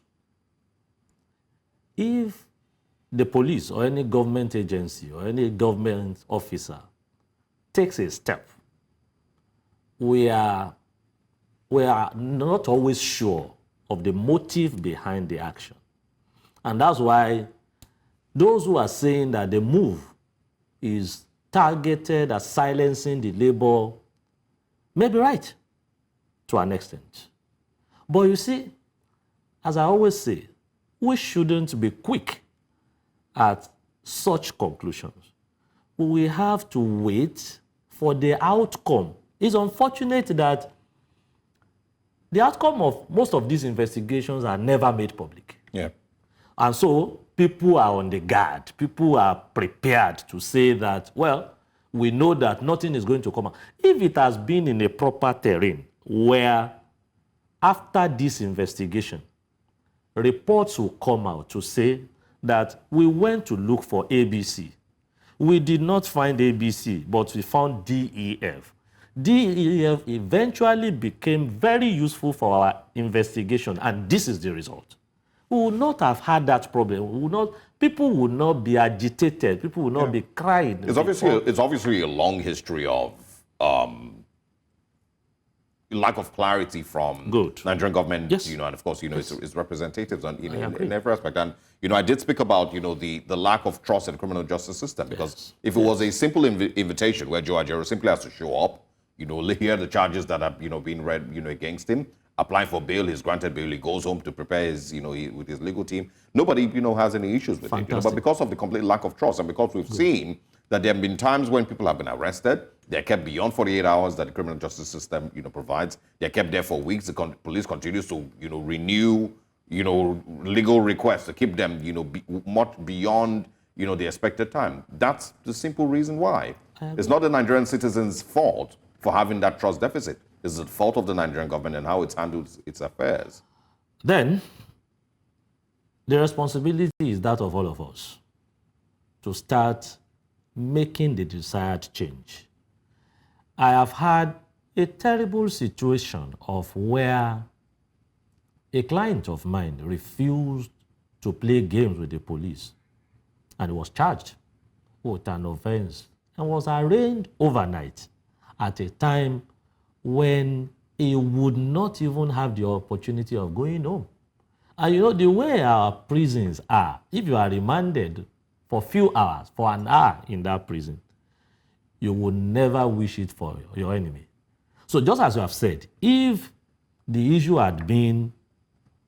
If the police or any government agency or any government officer takes a step, we are not always sure of the motive behind the action. And that's why those who are saying that the move is targeted at silencing the labor may be right to an extent. But you see, as I always say, we shouldn't be quick at such conclusions. We have to wait for the outcome. It's unfortunate that the outcome of most of these investigations are never made public. Yeah. And so people are on the guard. People are prepared to say that, well, we know that nothing is going to come out. If it has been in a proper terrain where after this investigation, reports will come out to say that we went to look for ABC. We did not find ABC, but we found DEF. DEF eventually became very useful for our investigation, and this is the result. We would not have had that problem. People would not be agitated. People would not be crying. It's obviously a long history of lack of clarity from Nigerian government, and of course, its representatives in every aspect. And, I did speak about, the lack of trust in the criminal justice system, because if it was a simple invitation where Joe Ajaero simply has to show up, hear the charges that have, been read, against him, applying for bail, he's granted bail, he goes home to prepare his, with his legal team. Nobody, has any issues with it. But because of the complete lack of trust, and because we've seen that there have been times when people have been arrested, they're kept beyond 48 hours that the criminal justice system, provides. They're kept there for weeks. The police continues to, renew, legal requests to keep them, much beyond, the expected time. That's the simple reason why. It's not the Nigerian citizens' fault for having that trust deficit. It's the fault of the Nigerian government and how it's handled its affairs. Then, the responsibility is that of all of us to start making the desired change. I have had a terrible situation of where a client of mine refused to play games with the police and was charged with an offense and was arraigned overnight at a time when he would not even have the opportunity of going home. And the way our prisons are, if you are remanded for a few hours, for an hour in that prison, you would never wish it for your enemy. So just as you have said, if the issue had been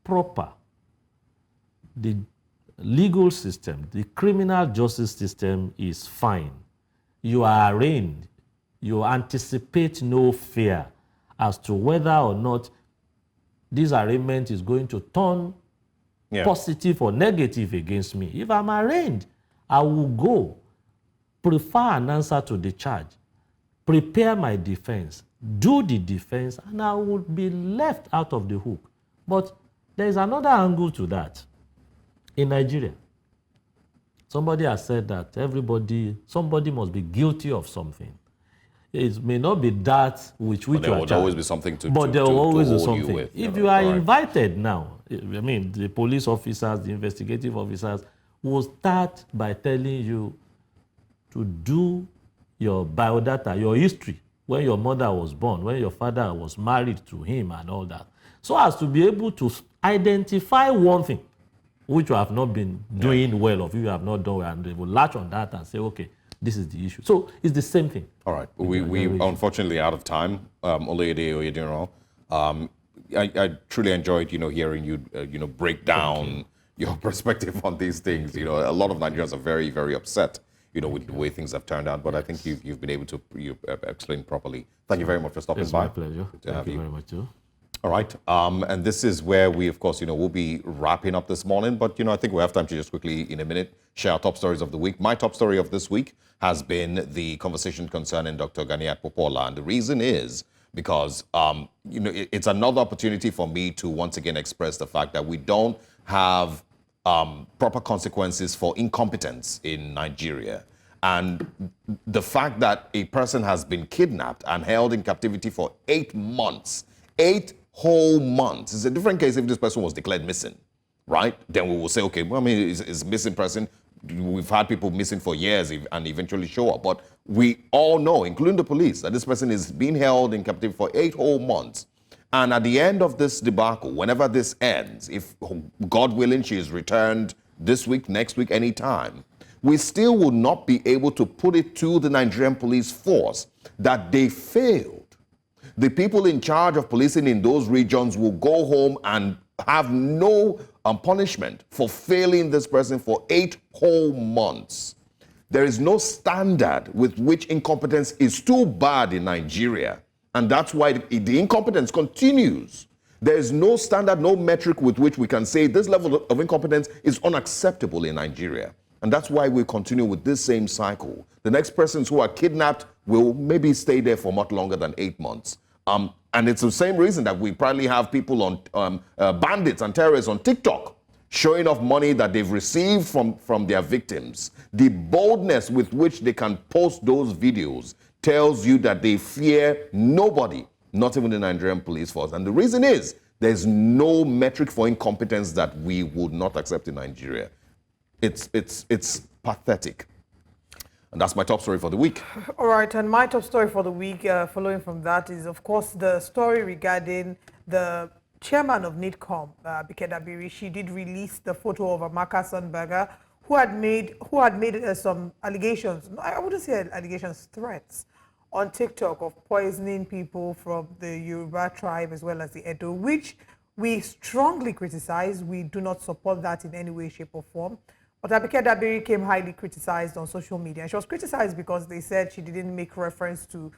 proper, the legal system, the criminal justice system is fine. You are arraigned. You anticipate no fear as to whether or not this arraignment is going to turn positive or negative against me. If I'm arraigned, I will go, prefer an answer to the charge, prepare my defense, do the defense, and I would be left out of the hook. But there is another angle to that. In Nigeria, somebody has said that somebody must be guilty of something. It may not be that which But you there are would charged. always be something to But there will always be hold you something. with, If know, you are correct. invited now, I mean, the police officers, the investigative officers will start by telling you to do your biodata, your history, when your mother was born, when your father was married to him and all that. So as to be able to identify one thing which you have not been doing well, or if you have not done well, and they will latch on that and say, okay, this is the issue. So it's the same thing. All right. We unfortunately out of time. Oluyede Oyedinro, I truly enjoyed, hearing you, break down your perspective on these things. A lot of Nigerians are very, very upset, with the way things have turned out. But I think you've been able to explain properly. Thank you very much for stopping by. It's my pleasure. Thank you very much too. All right. And this is where we, of course, we'll be wrapping up this morning. But, I think we have time to just quickly, in a minute, share our top stories of the week. My top story of this week has been the conversation concerning Dr. Ganiat Popola. And the reason is because, it's another opportunity for me to once again express the fact that we don't have proper consequences for incompetence in Nigeria. And the fact that a person has been kidnapped and held in captivity for 8 months, 8 whole months. It's a different case if this person was declared missing, right? Then we will say, okay, well, I mean, it's a missing person. We've had people missing for years and eventually show up. But we all know, including the police, that this person is being held in captivity for 8 whole months. And at the end of this debacle, whenever this ends, if God willing, she is returned this week, next week, anytime, we still will not be able to put it to the Nigerian police force that they failed. The people in charge of policing in those regions will go home and have no punishment for failing this person for 8 whole months. There is no standard with which incompetence is too bad in Nigeria. And that's why the incompetence continues. There is no standard, no metric with which we can say this level of incompetence is unacceptable in Nigeria. And that's why we continue with this same cycle. The next persons who are kidnapped will maybe stay there for much longer than 8 months. And it's the same reason that we probably have people on bandits and terrorists on TikTok showing off money that they've received from their victims. The boldness with which they can post those videos tells you that they fear nobody, not even the Nigerian police force. And the reason is there's no metric for incompetence that we would not accept in Nigeria. It's pathetic. And that's my top story for the week. All right, and my top story for the week, following from that, is, of course, the story regarding the chairman of NIDCOM, Bike Dabiri. She did release the photo of Amaka Sonberger, who had made some allegations, I wouldn't say allegations, threats, on TikTok of poisoning people from the Yoruba tribe as well as the Edo, which we strongly criticize. We do not support that in any way, shape, or form. But Abike Dabiri came highly criticized on social media. She was criticized because they said she didn't make reference to,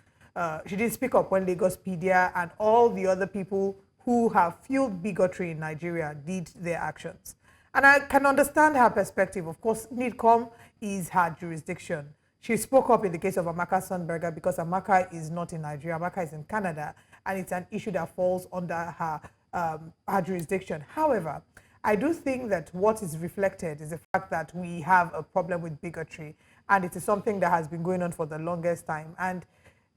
she didn't speak up when Lagospedia and all the other people who have fueled bigotry in Nigeria did their actions. And I can understand her perspective. Of course, NIDCOM is her jurisdiction. She spoke up in the case of Amaka Sonberger because Amaka is not in Nigeria. Amaka is in Canada, and it's an issue that falls under her jurisdiction. However, I do think that what is reflected is the fact that we have a problem with bigotry, and it is something that has been going on for the longest time. And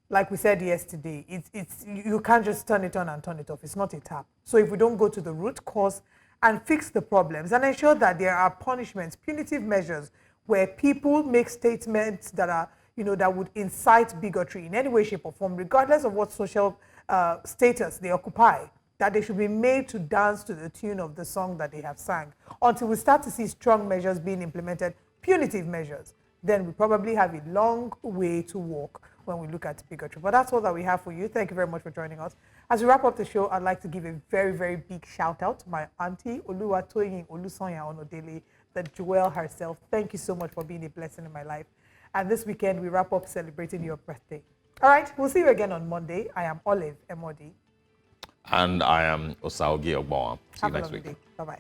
like we said yesterday, you can't just turn it on and turn it off. It's not a tap. So if we don't go to the root cause and fix the problems and ensure that there are punishments, punitive measures, where people make statements that are, that would incite bigotry in any way, shape, or form, regardless of what social status they occupy, that they should be made to dance to the tune of the song that they have sang. Until we start to see strong measures being implemented, punitive measures, then we probably have a long way to walk when we look at bigotry. But that's all that we have for you. Thank you very much for joining us. As we wrap up the show, I'd like to give a very, very big shout out to my auntie, Oluwatoyin Olusonya Onodele, the Jewel herself. Thank you so much for being a blessing in my life. And this weekend, we wrap up celebrating your birthday. All right, we'll see you again on Monday. I am Olive Emodi. And I am Osaogi Ogboa. See you next week. Bye-bye.